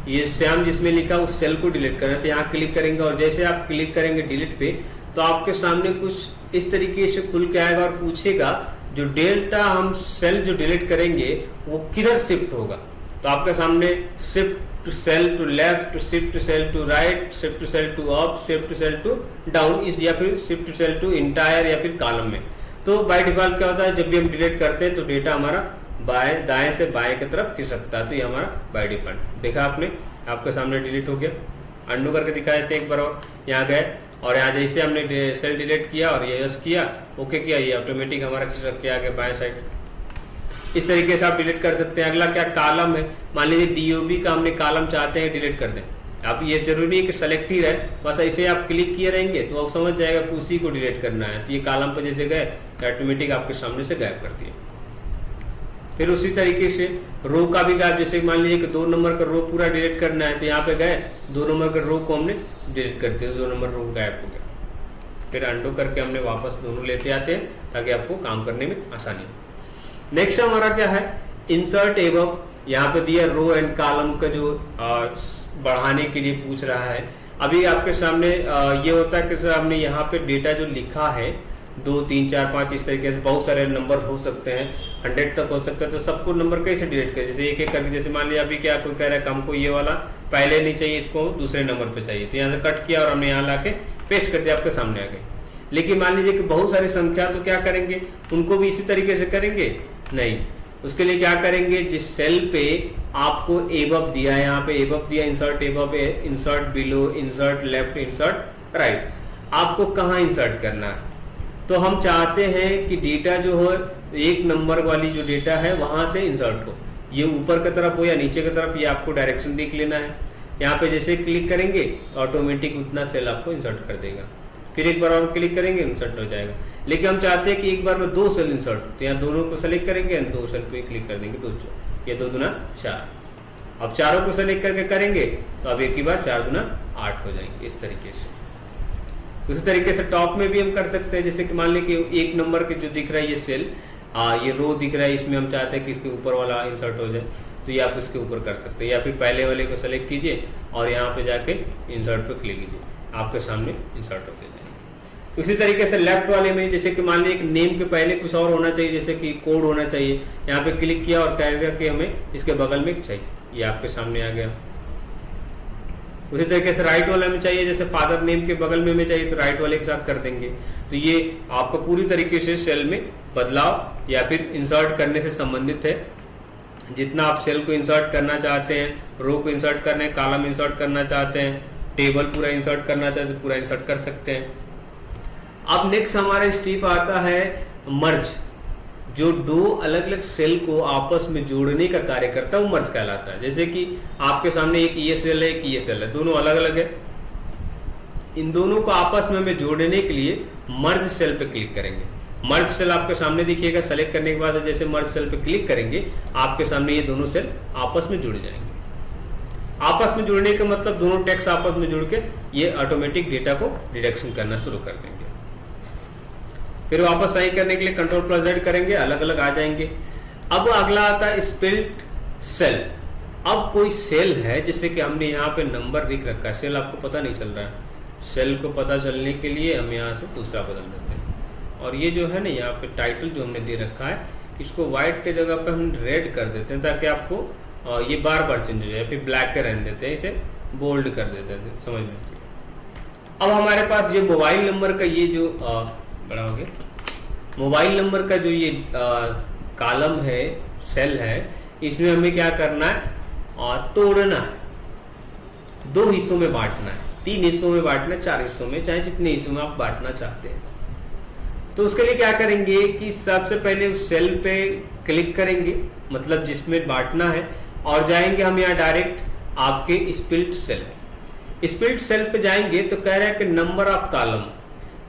ये श्याम जिसमें लिखा उस सेल को डिलीट करना है। तो यहाँ क्लिक करेंगे और जैसे आप क्लिक करेंगे डिलीट पे, तो आपके सामने कुछ इस तरीके से खुल के आएगा और पूछेगा जो डेल्टा हम सेल जो डिलीट करेंगे वो किधर शिफ्ट होगा। तो आपके सामने shift to cell to left, shift cell to right, shift cell to up, shift cell to down, इस या फिर शिफ्ट सेल टू इंटायर या फिर कॉलम में। तो बाय डिफॉल्ट क्या होता है, जब भी हम डिलीट करते हैं तो डेटा हमारा बाएं, दाएं से बाएं की तरफ खिसकता है। तो ये हमारा बाय डिफॉल्ट देखा आपने, आपके सामने डिलीट हो गया। अंडू करके दिखा देते हैं एक बार और। यहाँ गए और यहाँ जैसे हमने सेल डिलीट किया और ये यस किया, ओके किया, ये ऑटोमेटिक हमारा खिसक के आ गया बाएं साइड। इस तरीके से आप डिलीट कर सकते हैं। अगला क्या, कॉलम है। मान लीजिए डीओबी का हमने कॉलम चाहते हैं डिलीट कर दें। आप ये जरूरी है कि सेलेक्ट ही रहे, बस ऐसे आप क्लिक किए रहेंगे तो आप समझ जाएगा कि उसी को डिलीट करना है। तो ये कॉलम पर जैसे गए ऑटोमेटिक आपके सामने से गायब कर दिए। फिर उसी तरीके से रो का भी गैप, जैसे मान लीजिए कि 2 नंबर का रो पूरा डिलीट करना है, तो यहाँ पे गए 2 नंबर का रो को हमने डिलीट कर दिया, 2 नंबर रो गैप हो गया। फिर अंडो करके हमने वापस दोनों लेते आते हैं ताकि आपको काम करने में आसानी हो। नेक्स्ट हमारा क्या है, इंसर्ट एबव। यहाँ पे दिया रो एंड कॉलम का जो बढ़ाने के लिए पूछ रहा है। अभी आपके सामने ये होता है कि सर हमने यहाँ पे डेटा जो लिखा है 2 3 4 5 इस तरीके से बहुत सारे नंबर हो सकते हैं, 100 तक हो सकता है, तो सबको नंबर कैसे डिलीट करें, जैसे एक एक करके, जैसे मान लिया अभी क्या कोई कह रहा है कि हमको ये वाला पहले नहीं चाहिए, इसको दूसरे नंबर पे चाहिए, तो यहाँ से कट किया और हमने यहाँ ला के पेस्ट कर दिया, आपके सामने आ गए। लेकिन मान लीजिए कि बहुत सारी संख्या, तो क्या करेंगे, उनको भी इसी तरीके से करेंगे? नहीं, उसके लिए क्या करेंगे, जिस सेल पे आपको एबव दिया है, यहाँ पे एबव दिया, insert above, insert below, insert left, insert right, आपको कहाँ इंसर्ट करना है। तो हम चाहते हैं कि डेटा जो हो, एक नंबर वाली जो डेटा है वहां से इंसर्ट हो, ये ऊपर की तरफ हो या नीचे की तरफ, ये आपको डायरेक्शन देख लेना है। यहाँ पे जैसे क्लिक करेंगे ऑटोमेटिक उतना सेल आपको इंसर्ट कर देगा, फिर एक बार और क्लिक करेंगे इंसर्ट हो जाएगा। लेकिन हम चाहते हैं कि एक बार में 2 सेल इंसर्ट हो, तो यहाँ दोनों को सेलेक्ट करेंगे, 2 सेल पे क्लिक कर देंगे, 2 ये 2 दूना 4। अब चारों को सेलेक्ट करके करेंगे तो अब एक ही बार 4 दूना 8 हो जाएंगे, इस तरीके से। उसी तरीके से टॉप में भी हम कर सकते हैं, जैसे कि मान लीजिए कि एक नंबर के जो दिख रहा है ये सेल, ये रो दिख रहा है, इसमें हम चाहते हैं कि इसके ऊपर वाला इंसर्ट हो जाए, तो ये आप इसके ऊपर कर सकते हैं, या फिर पहले वाले को सेलेक्ट कीजिए और यहाँ पे जाके इंसर्ट पे क्लिक कीजिए, आपके सामने इंसर्ट होते जाएंगे। उसी तरीके से लेफ्ट वाले में, जैसे कि मान लीजिए नेम के पहले कुछ और होना चाहिए, जैसे कि कोड होना चाहिए, यहाँ पे क्लिक किया और कैरेक्टर के हमें इसके बगल में चाहिए, ये आपके सामने आ गया। उसी तरीके से राइट वाले में चाहिए, जैसे फादर नेम के बगल में चाहिए तो राइट वाले के साथ कर देंगे। तो ये आपको पूरी तरीके से सेल में बदलाव या फिर इंसर्ट करने से संबंधित है। जितना आप सेल को इंसर्ट करना चाहते हैं, रो को इंसर्ट करना है, कॉलम इंसर्ट करना चाहते हैं, टेबल पूरा इंसर्ट करना चाहते हैं तो पूरा इंसर्ट कर सकते हैं। अब नेक्स्ट हमारा स्टेप आता है मर्ज, जो 2 अलग अलग सेल को आपस में जोड़ने का कार्य करता है, वो मर्ज कहलाता है। जैसे कि आपके सामने एक ये सेल है, एक ये सेल है, दोनों अलग अलग है, इन दोनों को आपस में हमें जोड़ने के लिए मर्ज सेल पे क्लिक करेंगे। मर्ज सेल आपके सामने दिखिएगा, सेलेक्ट करने के बाद जैसे मर्ज सेल पे क्लिक करेंगे आपके सामने ये दोनों सेल आपस में जुड़ जाएंगे। आपस में जुड़ने का मतलब दोनों टेक्स्ट आपस में जुड़ के ये ऑटोमेटिक डेटा को डिडक्शन करना शुरू कर देंगे। फिर वापस सही करने के लिए Ctrl+Z करेंगे, अलग अलग आ जाएंगे। अब अगला आता है स्प्लिट सेल। अब कोई सेल है, जैसे कि हमने यहाँ पे नंबर दिख रखा है, सेल आपको पता नहीं चल रहा है, सेल को पता चलने के लिए हम यहाँ से दूसरा बदल देते हैं, और ये जो है ना यहाँ पे टाइटल जो हमने दे रखा है, इसको व्हाइट के जगह पे हम रेड कर देते हैं ताकि आपको ये बार बार चेंज हो जाए, फिर ब्लैक के रहने देते हैं, इसे बोल्ड कर देते हैं, समझ में। अब हमारे पास ये मोबाइल नंबर का ये जो बड़ा हो गया, मोबाइल नंबर का जो ये कॉलम है, सेल है, इसमें हमें क्या करना है, तोड़ना है, 2 हिस्सों में बांटना है, 3 हिस्सों में बांटना है, 4 हिस्सों में, चाहे जितने हिस्सों में आप बांटना चाहते हैं। तो उसके लिए क्या करेंगे कि सबसे पहले उस सेल पे क्लिक करेंगे, मतलब जिसमें बांटना है, और जाएंगे हम यहाँ डायरेक्ट आपके स्प्लिट सेल। स्प्लिट सेल पे जाएंगे तो कह रहा है कि नंबर ऑफ कॉलम,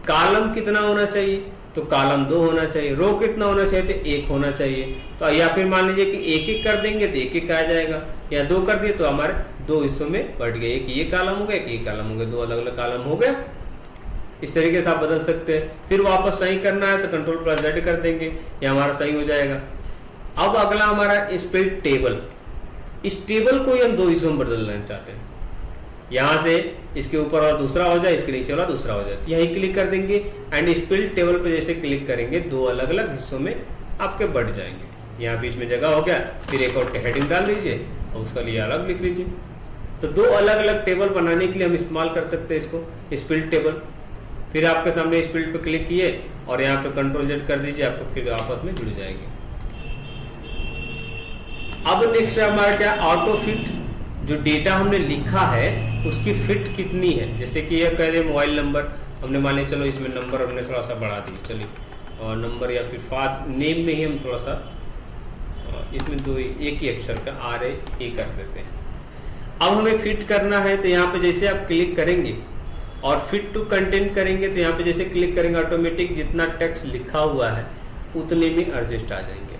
कॉलम कितना होना चाहिए, तो कॉलम 2 होना चाहिए, रो कितना होना चाहिए, तो 1 होना चाहिए। तो या फिर मान लीजिए कि 1-1 कर देंगे तो 1-1 आ जाएगा, या 2 कर दिए तो हमारे 2 हिस्सों में बढ़ गए, एक ये कॉलम हो गया, एक ये कॉलम हो गया, 2 अलग अलग कॉलम हो गया। इस तरीके से आप बदल सकते हैं। फिर वापस सही करना है तो Ctrl+Z कर देंगे, ये हमारा सही हो जाएगा। अब अगला हमारा स्प्लिट टेबल। इस टेबल को हम 2 हिस्सों में बदलना चाहते हैं, यहाँ से इसके ऊपर और दूसरा हो जाए, इसके नीचे वाला दूसरा हो जाए, यही क्लिक कर देंगे एंड स्प्लिट टेबल पे जैसे क्लिक करेंगे 2 अलग अलग हिस्सों में आपके बढ़ जाएंगे। यहाँ बीच में जगह हो गया, फिर एक और हेडिंग डाल दीजिए और उसका लिए अलग लिख लीजिए। तो 2 अलग अलग टेबल बनाने के लिए हम इस्तेमाल कर सकते हैं इसको, स्प्लिट टेबल। फिर आपके सामने स्प्लिट पे क्लिक किए और यहाँ पे Ctrl+Z कर दीजिए, आपको फिर आपस में जुड़ जाएंगे। अब नेक्स्ट हमारा क्या, ऑटो फिट। जो डेटा हमने लिखा है उसकी फिट कितनी है, जैसे कि ये कह रहे मोबाइल नंबर, हमने मान लिया चलो इसमें नंबर हमने थोड़ा सा बढ़ा दिया, चलिए, और नंबर या फिर नेम में ही हम थोड़ा सा इसमें 2 एक ही अक्षर का RA कर देते हैं। अब हमें फिट करना है तो यहाँ पे जैसे आप क्लिक करेंगे और फिट टू कंटेंट करेंगे तो यहाँ पे जैसे क्लिक करेंगे ऑटोमेटिक जितना टेक्स्ट लिखा हुआ है उतने में एडजस्ट आ जाएंगे।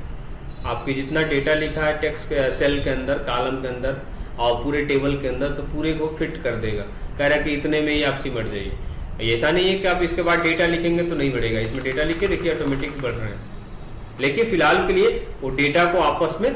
आपके जितना डेटा लिखा है टेक्स्ट सेल के अंदर, कॉलम के अंदर और पूरे टेबल के अंदर, तो पूरे को फिट कर देगा। कह रहा है कि इतने में ही आप सिमट जाइए। ऐसा नहीं है कि आप इसके बाद डेटा लिखेंगे तो नहीं बढ़ेगा, इसमें डेटा लिखे देखिए ऑटोमेटिक बढ़ रहे हैं। लेकिन फिलहाल के लिए वो डेटा को आपस में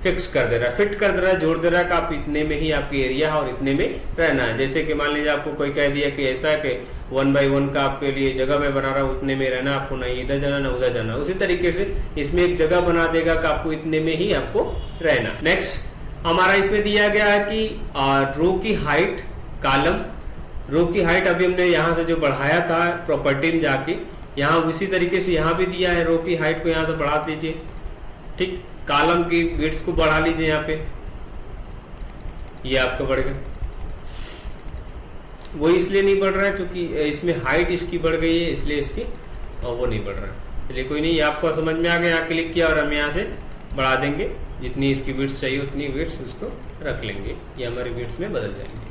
फिक्स कर दे रहा है, फिट कर दे रहा है, जोड़ दे रहा है कि आप इतने में ही आपकी एरिया है और इतने में रहना है। जैसे कि मान लीजिए आपको कोई कह दिया कि ऐसा है कि 1 by 1 का आपके लिए जगह मैं बना रहा हूँ, उतने में रहना आपको, नहीं इधर जाना ना उधर जाना। उसी तरीके से इसमें एक जगह बना देगा कि आपको इतने में ही आपको रहना। नेक्स्ट हमारा इसमें दिया गया है कि रो की हाइट, कॉलम रो की हाइट अभी हमने यहाँ से जो बढ़ाया था प्रॉपर्टी में जाके, यहाँ उसी तरीके से यहाँ भी दिया है, रो की हाइट को यहाँ से बढ़ा दीजिए, ठीक। कॉलम की विड्थ को बढ़ा लीजिए, यहाँ पे ये आपका बढ़ गया। वो इसलिए नहीं बढ़ रहा है क्योंकि इसमें हाइट इसकी बढ़ गई है, इसलिए इसकी वो नहीं बढ़ रहा है। चलिए कोई नहीं, ये आपको समझ में आ गया। यहाँ क्लिक किया और हम यहाँ से बढ़ा देंगे, जितनी इसकी विड्थ चाहिए उतनी विड्थ उसको रख लेंगे, ये हमारी विड्थ में बदल जाएंगे।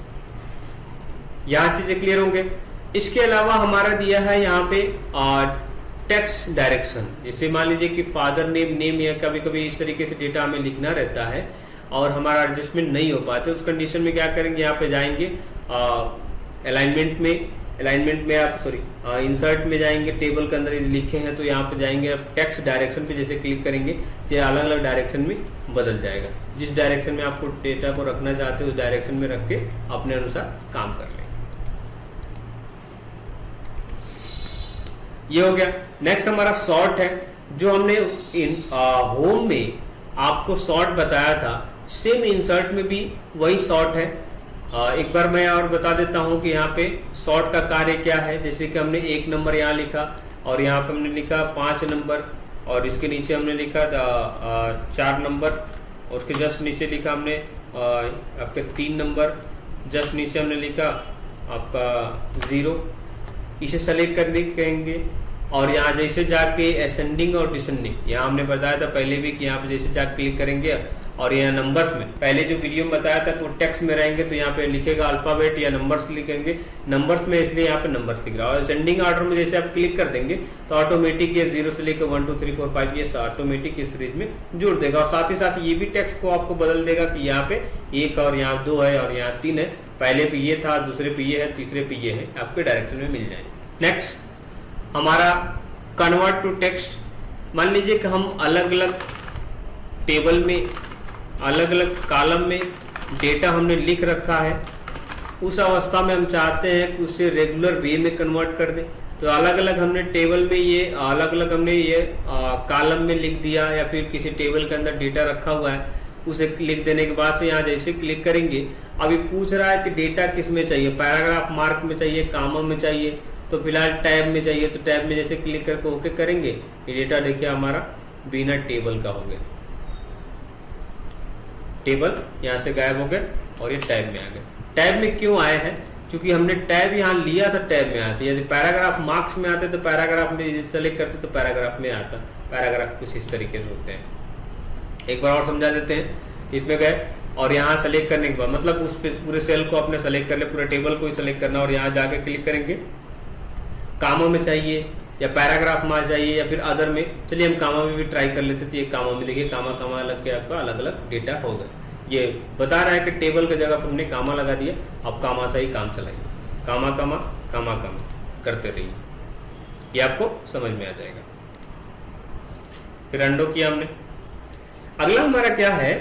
यहाँ चीजें क्लियर होंगे। इसके अलावा हमारा दिया है यहाँ पे टेक्स्ट डायरेक्शन। जैसे मान लीजिए कि फादर नेम या कभी कभी इस तरीके से डेटा हमें लिखना रहता है और हमारा एडजस्टमेंट नहीं हो पाते, उस कंडीशन में क्या करेंगे, यहाँ पे जाएंगे अलाइनमेंट में आप इंसर्ट में जाएंगे, टेबल के अंदर लिखे हैं तो यहाँ पे जाएंगे, आप टेक्स्ट डायरेक्शन पे जैसे क्लिक करेंगे तो अलग अलग डायरेक्शन में बदल जाएगा। जिस डायरेक्शन में आपको डेटा को रखना चाहते हो उस डायरेक्शन में रख के अपने अनुसार काम कर लेंगे। ये हो गया। नेक्स्ट हमारा सॉर्ट है, जो हमने होम में आपको सॉर्ट बताया था, सेम इंसर्ट में भी वही सॉर्ट है। एक बार मैं और बता देता हूं कि यहाँ पे सॉर्ट का कार्य क्या है। जैसे कि हमने 1 नंबर यहाँ लिखा और यहाँ पे हमने लिखा 5 नंबर और इसके नीचे हमने लिखा 4 नंबर और उसके जस्ट नीचे लिखा हमने आपके 3 नंबर, जस्ट नीचे हमने लिखा आपका 0। इसे सेलेक्ट करने कहेंगे और यहाँ जैसे जाके असेंडिंग और डिसेंडिंग, यहाँ हमने बताया था पहले भी कि यहाँ पे जैसे जाके क्लिक करेंगे और यहाँ नंबर्स में पहले जो वीडियो में बताया था तो टेक्स्ट में रहेंगे तो यहाँ पे लिखेगा अल्फाबेट या नंबर्स लिखेंगे, नंबर्स में इसलिए यहाँ पे नंबर्स लिख रहा है। और असेंडिंग ऑर्डर में जैसे आप क्लिक कर देंगे तो ऑटोमेटिक ये 0 से लेकर 1 2 3 4 5 ये ऑटोमेटिक इस सीरीज में जुड़ देगा। और साथ ही साथ ये भी टेक्स्ट को आपको बदल देगा कि यहाँ पे 1 और यहाँ 2 है और यहाँ 3 है, पहले पे ये था, दूसरे पे ये है, तीसरे पे ये है, आपके डायरेक्शन में मिल जाएंगे। नेक्स्ट हमारा कन्वर्ट टू टेक्स्ट। मान लीजिए कि हम अलग अलग टेबल में, अलग अलग कॉलम में डेटा हमने लिख रखा है, उस अवस्था में हम चाहते हैं कि उसे रेगुलर वे में कन्वर्ट कर दें। तो अलग अलग हमने टेबल में ये अलग अलग हमने ये कॉलम में लिख दिया या फिर किसी टेबल के अंदर डेटा रखा हुआ है, उसे लिख देने के बाद से यहाँ जैसे क्लिक करेंगे, अभी पूछ रहा है कि डेटा किस में चाहिए, पैराग्राफ मार्क में चाहिए, कामा में चाहिए, तो फिलहाल टैब में चाहिए। तो टैब में जैसे क्लिक करके ओके करेंगे, ये डेटा देखिए हमारा बिना टेबल का हो गया, टेबल यहाँ से गायब हो गए और ये टैब में आ गए। टैब में क्यों आए हैं? क्योंकि हमने टैब यहाँ लिया था, टैब में आया था। यदि पैराग्राफ मार्क्स में आते तो पैराग्राफ में सेलेक्ट करते तो पैराग्राफ में आता। पैराग्राफ कुछ इस तरीके से होते हैं। एक बार और समझा देते हैं। इसमें गए और यहाँ सेलेक्ट करने के बाद मतलब उस पूरे सेल को आपने सेलेक्ट कर लिया, पूरे टेबल को ही सेलेक्ट करना और यहाँ जाके क्लिक करेंगे। कामों में चाहिए या पैराग्राफ में चाहिए या फिर अदर में, चलिए हम कामा में भी ट्राई कर लेते थे। ये कामा में देखिए कामा लग के आपका अलग अलग डेटा होगा। ये बता रहा है कि टेबल की जगह पर हमने कामा लगा दिया, अब कामा से ही काम चलाइए, कामा कामा कामा कामा करते रहिए, ये आपको समझ में आ जाएगा। फिर अंडो किया हमने। अगला हमारा क्या है,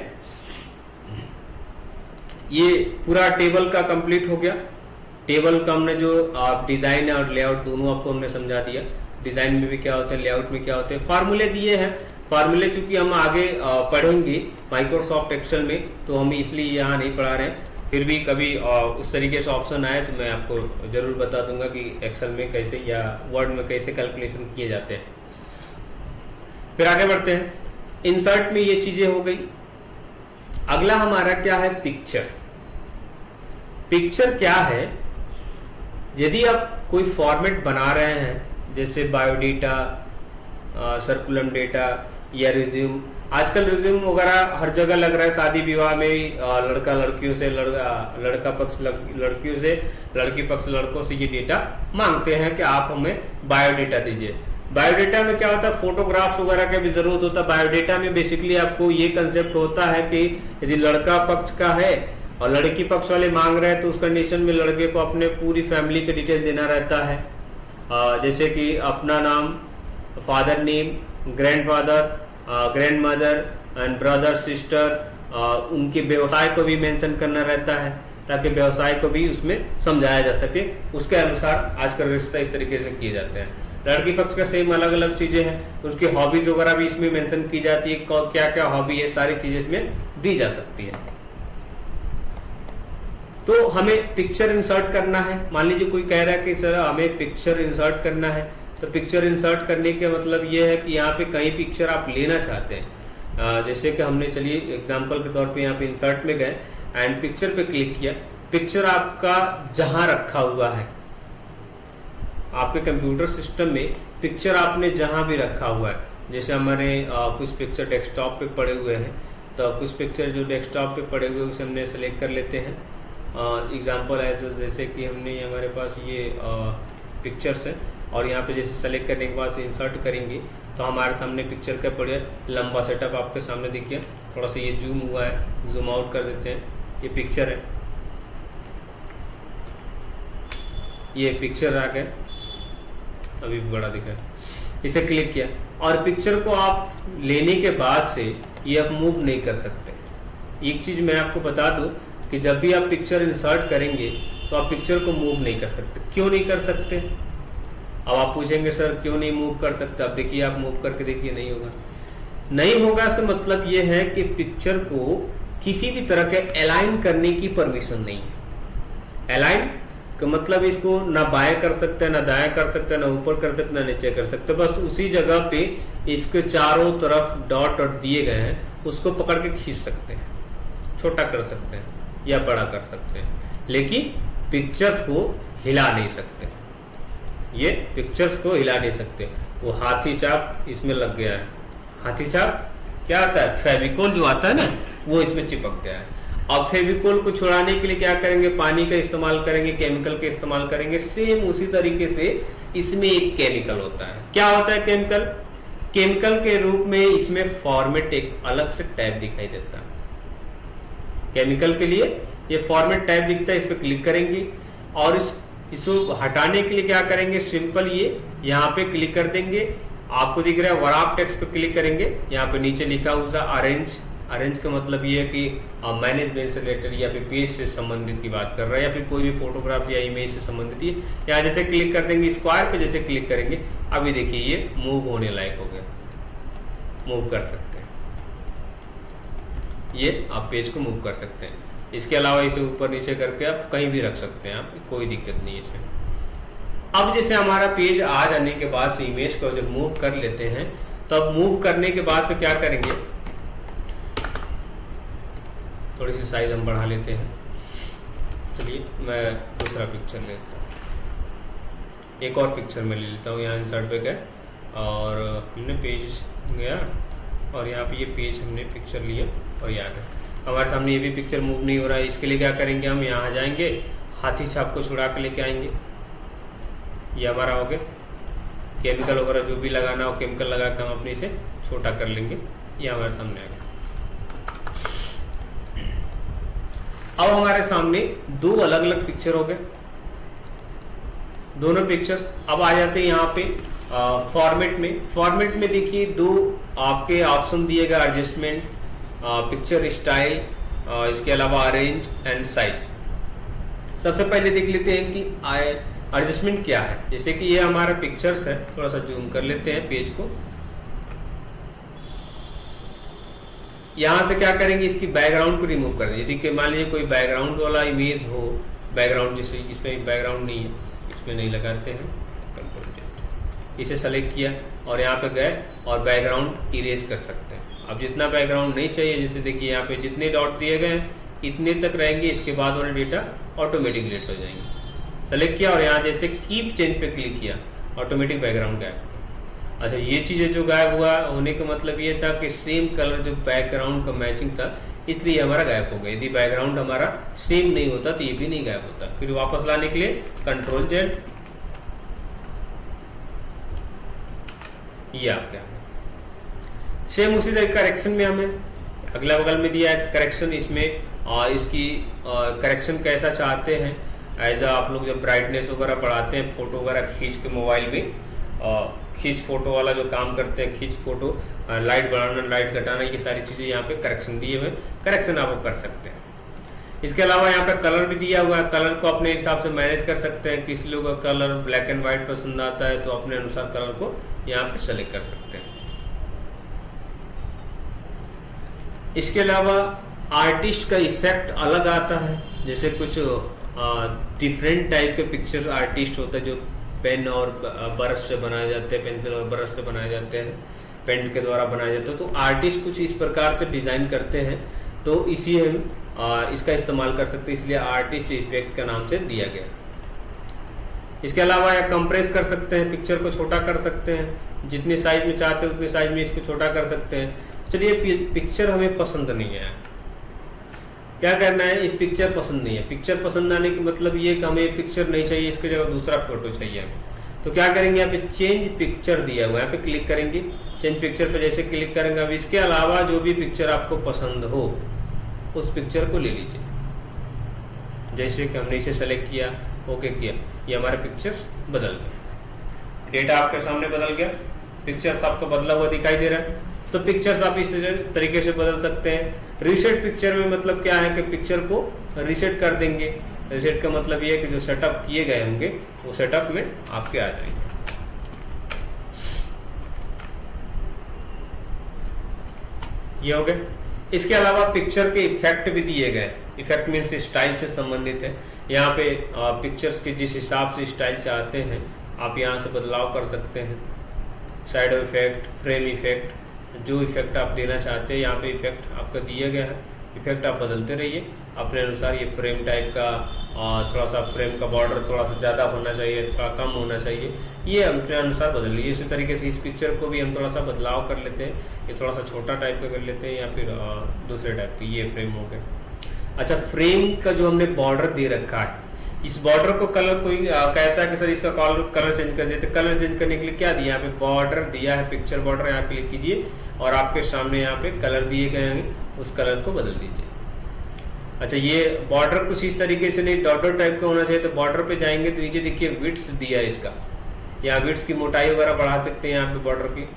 ये पूरा टेबल का कंप्लीट हो गया। टेबल का हमने जो डिजाइन है और लेआउट दोनों आपको हमने समझा दिया। डिजाइन में भी क्या होता है, लेआउट में क्या होते हैं, फार्मूले दिए हैं। फार्मूले चूंकि हम आगे पढ़ेंगे माइक्रोसॉफ्ट एक्सेल में, तो हम इसलिए यहाँ नहीं पढ़ा रहे हैं। फिर भी कभी उस तरीके से ऑप्शन आए तो मैं आपको जरूर बता दूंगा कि एक्सेल में कैसे या वर्ड में कैसे कैलकुलेशन किए जाते हैं। फिर आगे बढ़ते हैं। इंसर्ट में ये चीजें हो गई। अगला हमारा क्या है, पिक्चर। पिक्चर क्या है, यदि आप कोई फॉर्मेट बना रहे हैं जैसे बायोडेटा, सर्कुलम डेटा या रिज्यूम, आजकल रिज्यूम वगैरह हर जगह लग रहा है। शादी विवाह में भी लड़का लड़कियों से, लड़का पक्ष लड़कियों से, लड़की पक्ष लड़कों से ये डेटा मांगते हैं कि आप हमें बायोडेटा दीजिए। बायोडेटा में क्या होता है, फोटोग्राफ्स वगैरह का भी जरूरत होता है। बायोडेटा में बेसिकली आपको ये कंसेप्ट होता है कि यदि लड़का पक्ष का है और लड़की पक्ष वाले मांग रहे हैं तो उस कंडीशन में लड़के को अपने पूरी फैमिली के डिटेल देना रहता है, जैसे कि अपना नाम, father name, grandfather, grand mother and brother sister, उनके व्यवसाय को भी मेंशन करना रहता है ताकि व्यवसाय को भी उसमें समझाया जा सके। उसके अनुसार आजकल रिश्ता इस तरीके से किए जाते हैं। लड़की पक्ष का सेम अलग अलग चीजें हैं, उसकी हॉबीज वगैरह भी इसमें मेंशन की जाती है, क्या क्या हॉबी है, सारी चीजें इसमें दी जा सकती है। तो हमें पिक्चर इंसर्ट करना है। मान लीजिए कोई कह रहा है कि सर हमें पिक्चर इंसर्ट करना है, तो पिक्चर इंसर्ट करने के मतलब ये है कि यहाँ पे कहीं पिक्चर आप लेना चाहते हैं, जैसे कि हमने चलिए एग्जांपल के तौर पे यहाँ पे इंसर्ट में गए एंड पिक्चर पे क्लिक किया। पिक्चर आपका जहां रखा हुआ है आपके कंप्यूटर सिस्टम में, पिक्चर आपने जहां भी रखा हुआ है, जैसे हमारे कुछ पिक्चर डेस्कटॉप पे पड़े हुए हैं, तो कुछ पिक्चर जो डेस्कटॉप पे पड़े हुए उसे हमने सेलेक्ट कर लेते हैं। एग्जांपल है जैसे कि हमने हमारे पास ये पिक्चर्स है और यहाँ पे जैसे सेलेक्ट करने के बाद इंसर्ट करेंगे तो हमारे सामने पिक्चर का बढ़िया लंबा सेटअप आपके सामने दिखिए। थोड़ा सा ये जूम हुआ है, जूम आउट कर देते हैं। ये पिक्चर है, ये पिक्चर आ गया, अभी बड़ा दिख रहा है, इसे क्लिक किया और पिक्चर को आप लेने के बाद से ये आप मूव नहीं कर सकते। एक चीज मैं आपको बता दूं कि जब भी आप पिक्चर इंसर्ट करेंगे तो आप पिक्चर को मूव नहीं कर सकते। क्यों नहीं कर सकते? अब आप पूछेंगे सर क्यों नहीं मूव कर सकते? अब देखिए, आप मूव करके देखिए, नहीं होगा। नहीं होगा से मतलब ये है कि पिक्चर को किसी भी तरह के अलाइन करने की परमिशन नहीं है। अलाइन का मतलब इसको ना बाएं कर सकते हैं, ना दाएं कर सकते हैं, ना ऊपर कर सकते हैं, ना नीचे कर सकते हैं। बस उसी जगह पे इसके चारों तरफ डॉट डॉट दिए गए हैं, उसको पकड़ के खींच सकते हैं, छोटा कर सकते हैं या बड़ा कर सकते हैं, लेकिन पिक्चर्स को हिला नहीं सकते। ये पिक्चर्स को हिला नहीं सकते। वो हाथी चाप इसमें लग गया है। हाथी चाप क्या आता है? फेविकोल जो आता है ना, वो इसमें चिपक गया है। अब फेविकोल को छुड़ाने के लिए क्या करेंगे? पानी का इस्तेमाल करेंगे, केमिकल का इस्तेमाल करेंगे। सेम उसी तरीके से इसमें एक केमिकल होता है। क्या होता है केमिकल? केमिकल के रूप में इसमें फॉर्मेट एक अलग से टैब दिखाई देता है। केमिकल के लिए ये फॉर्मेट टैब दिखता है, इस पर क्लिक करेंगे और इसको हटाने के लिए क्या करेंगे? सिंपल ये यहाँ पे क्लिक कर देंगे। आपको दिख रहा है वराप टेक्स्ट पे क्लिक करेंगे, यहाँ पे नीचे लिखा हुआ अरेंज। अरेंज का मतलब ये है कि मैनेजमेंट से रिलेटेड या फिर पेज से संबंधित की बात कर रहा है या फिर कोई भी फोटोग्राफ या इमेज से संबंधित है। यहाँ जैसे क्लिक कर देंगे, स्क्वायर पे जैसे क्लिक करेंगे, अभी देखिए ये मूव होने लायक हो गया, मूव कर सकते हैं। ये आप पेज को मूव कर सकते हैं। इसके अलावा इसे ऊपर नीचे करके आप कहीं भी रख सकते हैं, आप कोई दिक्कत नहीं है इसमें। अब जैसे हमारा पेज आ जाने के बाद से इमेज को जब मूव कर लेते हैं, तब मूव करने के बाद से क्या करेंगे? थोड़ी सी साइज हम बढ़ा लेते हैं। चलिए मैं दूसरा पिक्चर लेता हूँ, एक और पिक्चर में ले लेता हूँ। यहाँ इंसर्ट पे गए और हमने पेज गया और यहाँ पे ये पेज हमने पिक्चर लिया और ये आ गया। हमारे सामने ये भी पिक्चर मूव नहीं हो रहा है। इसके लिए क्या करेंगे? हम यहाँ जाएंगे, हाथी छाप को छुड़ा के लेके आएंगे। ये हमारा हो गया। केमिकल वगैरह जो भी लगाना हो केमिकल लगा के हम अपने इसे छोटा कर लेंगे। ये हमारे सामने आ गया। अब हमारे सामने दो अलग अलग पिक्चर हो गए, दोनों पिक्चर्स। अब आ जाते हैं यहाँ पे फॉर्मेट में। फॉर्मेट में देखिए दो आपके ऑप्शन दिए गए, एडजस्टमेंट, पिक्चर स्टाइल, इसके अलावा अरेंज एंड साइज। सबसे पहले देख लेते हैं कि एडजस्टमेंट क्या है। जैसे कि ये हमारा पिक्चर्स है, थोड़ा सा जूम कर लेते हैं पेज को। यहाँ से क्या करेंगे? इसकी बैकग्राउंड को रिमूव कर देंगे। यदि कि मान लीजिए कोई बैकग्राउंड वाला इमेज हो, बैकग्राउंड जैसे इसमें बैकग्राउंड नहीं है, इसमें नहीं लगाते हैं, इसे सेलेक्ट किया और यहाँ पे गए और बैकग्राउंड इरेज कर सकते हैं। अब जितना बैकग्राउंड नहीं चाहिए, जैसे देखिए यहाँ पे जितने डॉट दिए गए हैं इतने तक रहेंगे, इसके बाद वाले डेटा ऑटोमेटिक डिलीट हो जाएंगे। सेलेक्ट किया और यहाँ जैसे कीप चेंज पे क्लिक किया, ऑटोमेटिक बैकग्राउंड गायब। अच्छा, ये चीजें जो गायब हुआ होने का मतलब ये था कि सेम कलर जो बैकग्राउंड का मैचिंग था, इसलिए हमारा गायब हो गया। यदि बैकग्राउंड हमारा सेम नहीं होता तो ये भी नहीं गायब होता। फिर वापस लाने के लिए Ctrl Z, ये आपके सेम उसी तरह करेक्शन में हमें अगला बगल में दिया है करेक्शन। इसमें इसकी करेक्शन कैसा चाहते हैं, एज आप लोग जब ब्राइटनेस वगैरह बढ़ाते हैं, फोटो वगैरह खींच के मोबाइल में खींच फोटो वाला जो काम करते हैं, खींच फोटो, लाइट बढ़ाना लाइट घटाना, ये सारी चीज़ें यहाँ पे करेक्शन दिए हुए, करेक्शन आप कर सकते हैं। इसके अलावा यहाँ पे कलर भी दिया हुआ है, कलर को अपने हिसाब से मैनेज कर सकते हैं। किसी लोग का कलर ब्लैक एंड व्हाइट पसंद आता है तो अपने अनुसार कलर को यहाँ पे सेलेक्ट कर सकते हैं। इसके अलावा आर्टिस्ट का इफेक्ट अलग आता है, जैसे कुछ डिफरेंट टाइप के पिक्चर आर्टिस्ट होते हैं जो पेन और ब्रश से बनाए जाते हैं, पेंसिल और ब्रश से बनाए जाते हैं, पेंट के द्वारा बनाए जाते हैं। तो आर्टिस्ट कुछ इस प्रकार से डिजाइन करते हैं, तो इसी हम इसका इस्तेमाल कर सकते हैं, इसलिए आर्टिस्ट इफेक्ट का नाम से दिया गया। इसके अलावा या कंप्रेस कर सकते हैं, पिक्चर को छोटा कर सकते हैं, जितने साइज में चाहते हैं उतने साइज में इसको छोटा कर सकते हैं। चलिए पिक्चर हमें पसंद नहीं है, क्या करना है, इस पिक्चर पसंद नहीं है। पिक्चर पसंद आने का मतलब ये कि हमें पिक्चर नहीं चाहिए, इसकी जगह दूसरा फोटो चाहिए हमें। तो क्या करेंगे, यहाँ पे चेंज पिक्चर दिया हुआ है, यहाँ पे क्लिक करेंगे। चेंज पिक्चर पे जैसे क्लिक करेंगे, अब इसके अलावा जो भी पिक्चर आपको पसंद हो उस पिक्चर को ले लीजिए। जैसे कि हमने इसे सेलेक्ट किया, ओके किया, ये हमारे पिक्चर्स बदल गए, डेटा आपके सामने बदल गया, पिक्चर्स आपको बदला हुआ दिखाई दे रहा है। तो पिक्चर्स आप इस तरीके से बदल सकते हैं। रीसेट पिक्चर में मतलब क्या है कि पिक्चर को रीसेट कर देंगे। रीसेट का मतलब ये है कि जो सेटअप किए गए होंगे वो सेटअप में आपके आ जाएंगे। ये हो गए। इसके अलावा पिक्चर के इफेक्ट भी दिए गए। इफेक्ट मीन्स स्टाइल से संबंधित है। यहाँ पे पिक्चर्स के जिस हिसाब से स्टाइल चाहते हैं आप यहाँ से बदलाव कर सकते हैं। शैडो इफेक्ट, फ्रेम इफेक्ट, जो इफेक्ट आप देना चाहते हैं यहाँ पे इफेक्ट आपका दिया गया है। इफेक्ट आप बदलते रहिए अपने अनुसार। ये फ्रेम टाइप का थोड़ा सा फ्रेम का बॉर्डर थोड़ा सा ज़्यादा होना चाहिए, थोड़ा कम होना चाहिए, ये अपने अनुसार बदल लीजिए। इसी तरीके से इस पिक्चर को भी हम थोड़ा सा बदलाव कर लेते हैं, ये थोड़ा सा छोटा टाइप का कर लेते हैं या फिर दूसरे टाइप के। ये फ्रेम हो गए। अच्छा, फ्रेम का जो हमने बॉर्डर दे रखा है, इस बॉर्डर को कलर कोई कहता है कि सर इसका कलर चेंज कर देते। कलर चेंज करने के लिए क्या दिया, यहाँ पे बॉर्डर दिया है, पिक्चर बॉर्डर, यहाँ क्लिक कीजिए और आपके सामने यहाँ पे कलर दिए गए हैं, उस कलर को बदल दीजिए। अच्छा, ये बॉर्डर कुछ इस तरीके से नहीं डॉट डॉट टाइप का होना चाहिए। तो बॉर्डर पे जाएंगे तो नीचे देखिए विड्थ दिया है इसका, यहाँ विड्थ की मोटाई वगैरह बढ़ा सकते हैं यहाँ पे बॉर्डर की।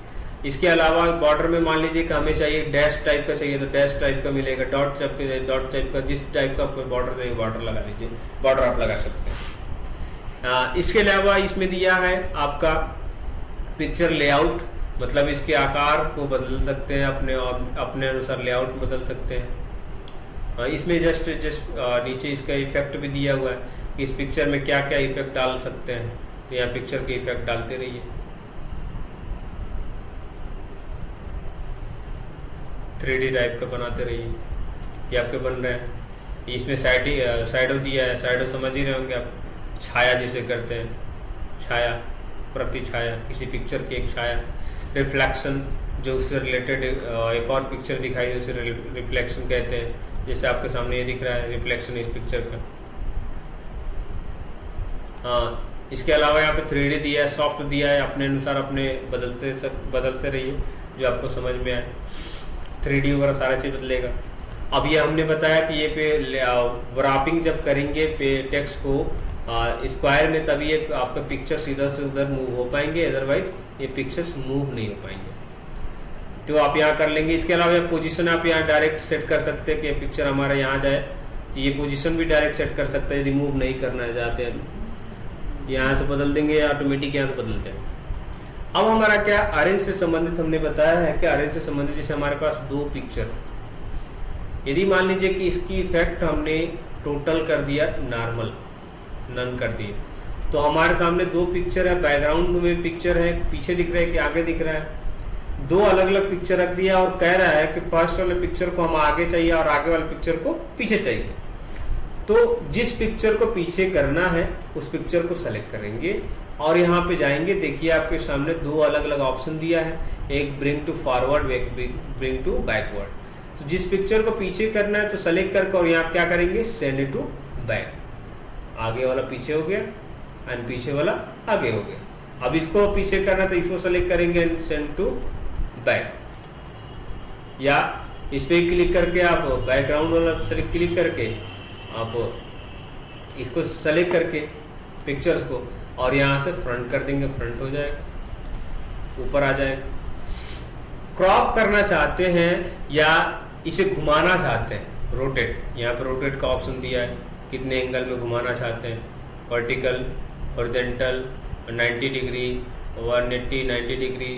इसके अलावा बॉर्डर में मान लीजिए कि हमें चाहिए डैश टाइप का चाहिए तो डैश टाइप का मिलेगा, डॉट टाइप का, जिस टाइप का बॉर्डर चाहिए बॉर्डर लगा लीजिए, बॉर्डर आप लगा सकते हैं। इसके अलावा इसमें दिया है आपका पिक्चर लेआउट, मतलब इसके आकार को बदल सकते हैं अपने अनुसार लेआउट बदल सकते हैं। इसमें जस्ट नीचे इसका इफेक्ट भी दिया हुआ है कि इस पिक्चर में क्या क्या इफेक्ट डाल सकते हैं, तो यहाँ पिक्चर के इफेक्ट डालते रहिए। 3D टाइप का बनाते रहिए, ये आपके बन रहे हैं। इसमें साइडो दिया है, साइडो समझ ही रहे होंगे आप, छाया जिसे करते हैं, छाया, प्रति छाया, किसी पिक्चर की एक छाया। रिफ्लेक्शन, जो उससे रिलेटेड एक और पिक्चर दिखाई है उसे रिफ्लेक्शन कहते हैं। जैसे आपके सामने ये दिख रहा है रिफ्लेक्शन इस पिक्चर का। हाँ, इसके अलावा यहाँ पे 3D दिया है, सॉफ्ट दिया है, अपने अनुसार अपने बदलते रहिए जो आपको समझ में आए। 3D वगैरह सारा चीज़ बदलेगा। अब ये हमने बताया कि ये पे रैपिंग जब करेंगे पे टेक्स्ट को स्क्वायर में, तभी ये आपका पिक्चर्स इधर से उधर मूव हो पाएंगे, अदरवाइज ये पिक्चर्स मूव नहीं हो पाएंगे। तो आप यहाँ कर लेंगे। इसके अलावा पोजीशन आप यहाँ डायरेक्ट सेट कर सकते हैं कि पिक्चर हमारा यहाँ जाए, तो ये पोजीशन भी डायरेक्ट सेट कर सकते हैं यदि मूव नहीं करना चाहते हैं तो यहाँ से बदल देंगे, ऑटोमेटिक यहाँ से बदल जाएंगे। अब हमारा क्या अरेंज से संबंधित हमने बताया है कि अरेंज से संबंधित जैसे हमारे पास 2 पिक्चर, यदि मान लीजिए कि इसकी इफेक्ट हमने टोटल कर दिया नॉर्मल, नन कर दिए, तो हमारे सामने 2 पिक्चर है, बैकग्राउंड में पिक्चर है, पीछे दिख रहा है कि आगे दिख रहा है। 2 अलग अलग पिक्चर रख दिया और कह रहा है कि फर्स्ट वाले पिक्चर को हम आगे चाहिए और आगे वाले पिक्चर को पीछे चाहिए। तो जिस पिक्चर को पीछे करना है उस पिक्चर को सेलेक्ट करेंगे और यहाँ पे जाएंगे। देखिए आपके सामने 2 अलग अलग ऑप्शन दिया है, एक ब्रिंग टू फॉरवर्ड, एक ब्रिंग टू बैकवर्ड। तो जिस पिक्चर को पीछे करना है तो सेलेक्ट करके और यहाँ क्या करेंगे, सेंड टू बैक। आगे वाला पीछे हो गया एंड पीछे वाला आगे हो गया। अब इसको पीछे करना तो इसको सेलेक्ट करेंगे एंड सेंड टू बैक, या इस पे क्लिक करके आप बैकग्राउंड वाला सेलेक्ट क्लिक करके आप इसको सेलेक्ट करके पिक्चर्स को और यहाँ से फ्रंट कर देंगे, फ्रंट हो जाएगा, ऊपर आ जाएगा। क्रॉप करना चाहते हैं या इसे घुमाना चाहते हैं, रोटेट, यहाँ पे रोटेट का ऑप्शन दिया है, कितने एंगल में घुमाना चाहते हैं, vertical, horizontal, 90 degree, 180, 90 degree,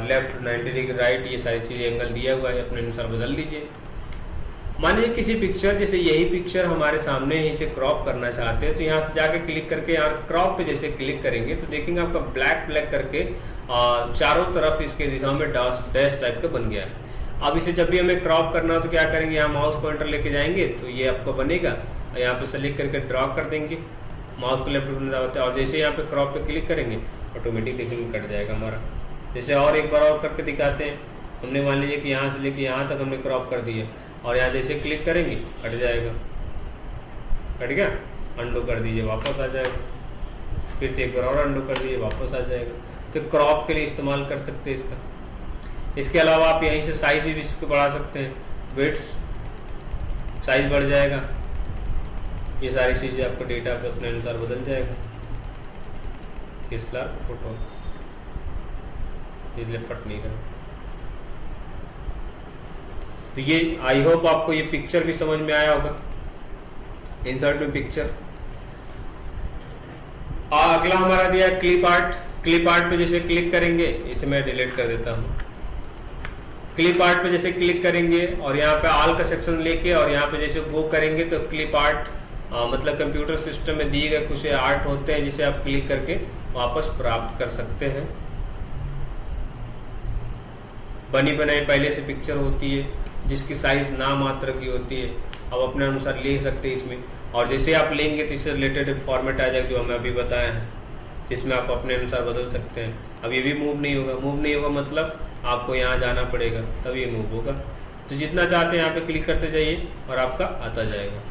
left 90 degree, right, ये सारी चीज़ें एंगल दिया हुआ है, अपने अनुसार बदल लीजिए। मान लीजिए किसी पिक्चर, जैसे यही पिक्चर हमारे सामने है, इसे क्रॉप करना चाहते हैं तो यहाँ से जाके क्लिक करके यहाँ क्रॉप पे जैसे क्लिक करेंगे तो देखेंगे आपका ब्लैक करके चारों तरफ इसके दिशा में डैश टाइप का बन गया है। अब इसे जब भी हमें क्रॉप करना हो तो क्या करेंगे, यहाँ माउस पॉइंटर लेके जाएंगे तो ये आपको बनेगा, यहाँ पे सेलेक्ट करके ड्रॉ कर देंगे, माउस को लेफ्ट बटन दबाते हैं और जैसे यहाँ पे क्रॉप पे क्लिक करेंगे ऑटोमेटिक देखेंगे कट जाएगा हमारा। जैसे और एक बार और करके दिखाते हैं, हमने मान लीजिए कि यहाँ से लेके यहाँ तक हमने क्रॉप कर दिया और यहाँ जैसे क्लिक करेंगे कट जाएगा, कट गया, अंडू कर दीजिए वापस आ जाएगा, फिर से एक बार और अंडू कर दीजिए वापस आ जाएगा। तो क्रॉप के लिए इस्तेमाल कर सकते हैं इसका। इसके अलावा आप यहीं से साइज भी इसको बढ़ा सकते हैं, विड्थ साइज बढ़ जाएगा, ये सारी चीज़ें आपको डेटा पे अपने अनुसार बदल जाएगा। इसला फोटो इसलिए फट नहीं रहा। तो ये आई होप आपको ये पिक्चर भी समझ में आया होगा, इंसर्ट में पिक्चर। और अगला हमारा दिया क्लिप आर्ट। क्लिप आर्ट पे जैसे क्लिक करेंगे, इसे मैं डिलीट कर देता हूँ। क्लिप आर्ट पे जैसे क्लिक करेंगे और यहाँ पे ऑल का सेक्शन लेके और यहाँ पे जैसे गो करेंगे तो क्लिप आर्ट मतलब कंप्यूटर सिस्टम में दिए गए कुछ आर्ट होते हैं जिसे आप क्लिक करके वापस प्राप्त कर सकते हैं। बनी बनाई पहले से पिक्चर होती है जिसकी साइज नाम मात्र की होती है, अब अपने अनुसार ले सकते हैं इसमें, और जैसे आप लेंगे तो इससे रिलेटेड फॉर्मेट आ जाएगा जो हमें अभी बताया है, जिसमें आप अपने अनुसार बदल सकते हैं। अब ये भी मूव नहीं होगा, मूव नहीं होगा मतलब आपको यहाँ जाना पड़ेगा तब ये मूव होगा। तो जितना चाहते हैं यहाँ पे क्लिक करते जाइए और आपका आता जाएगा।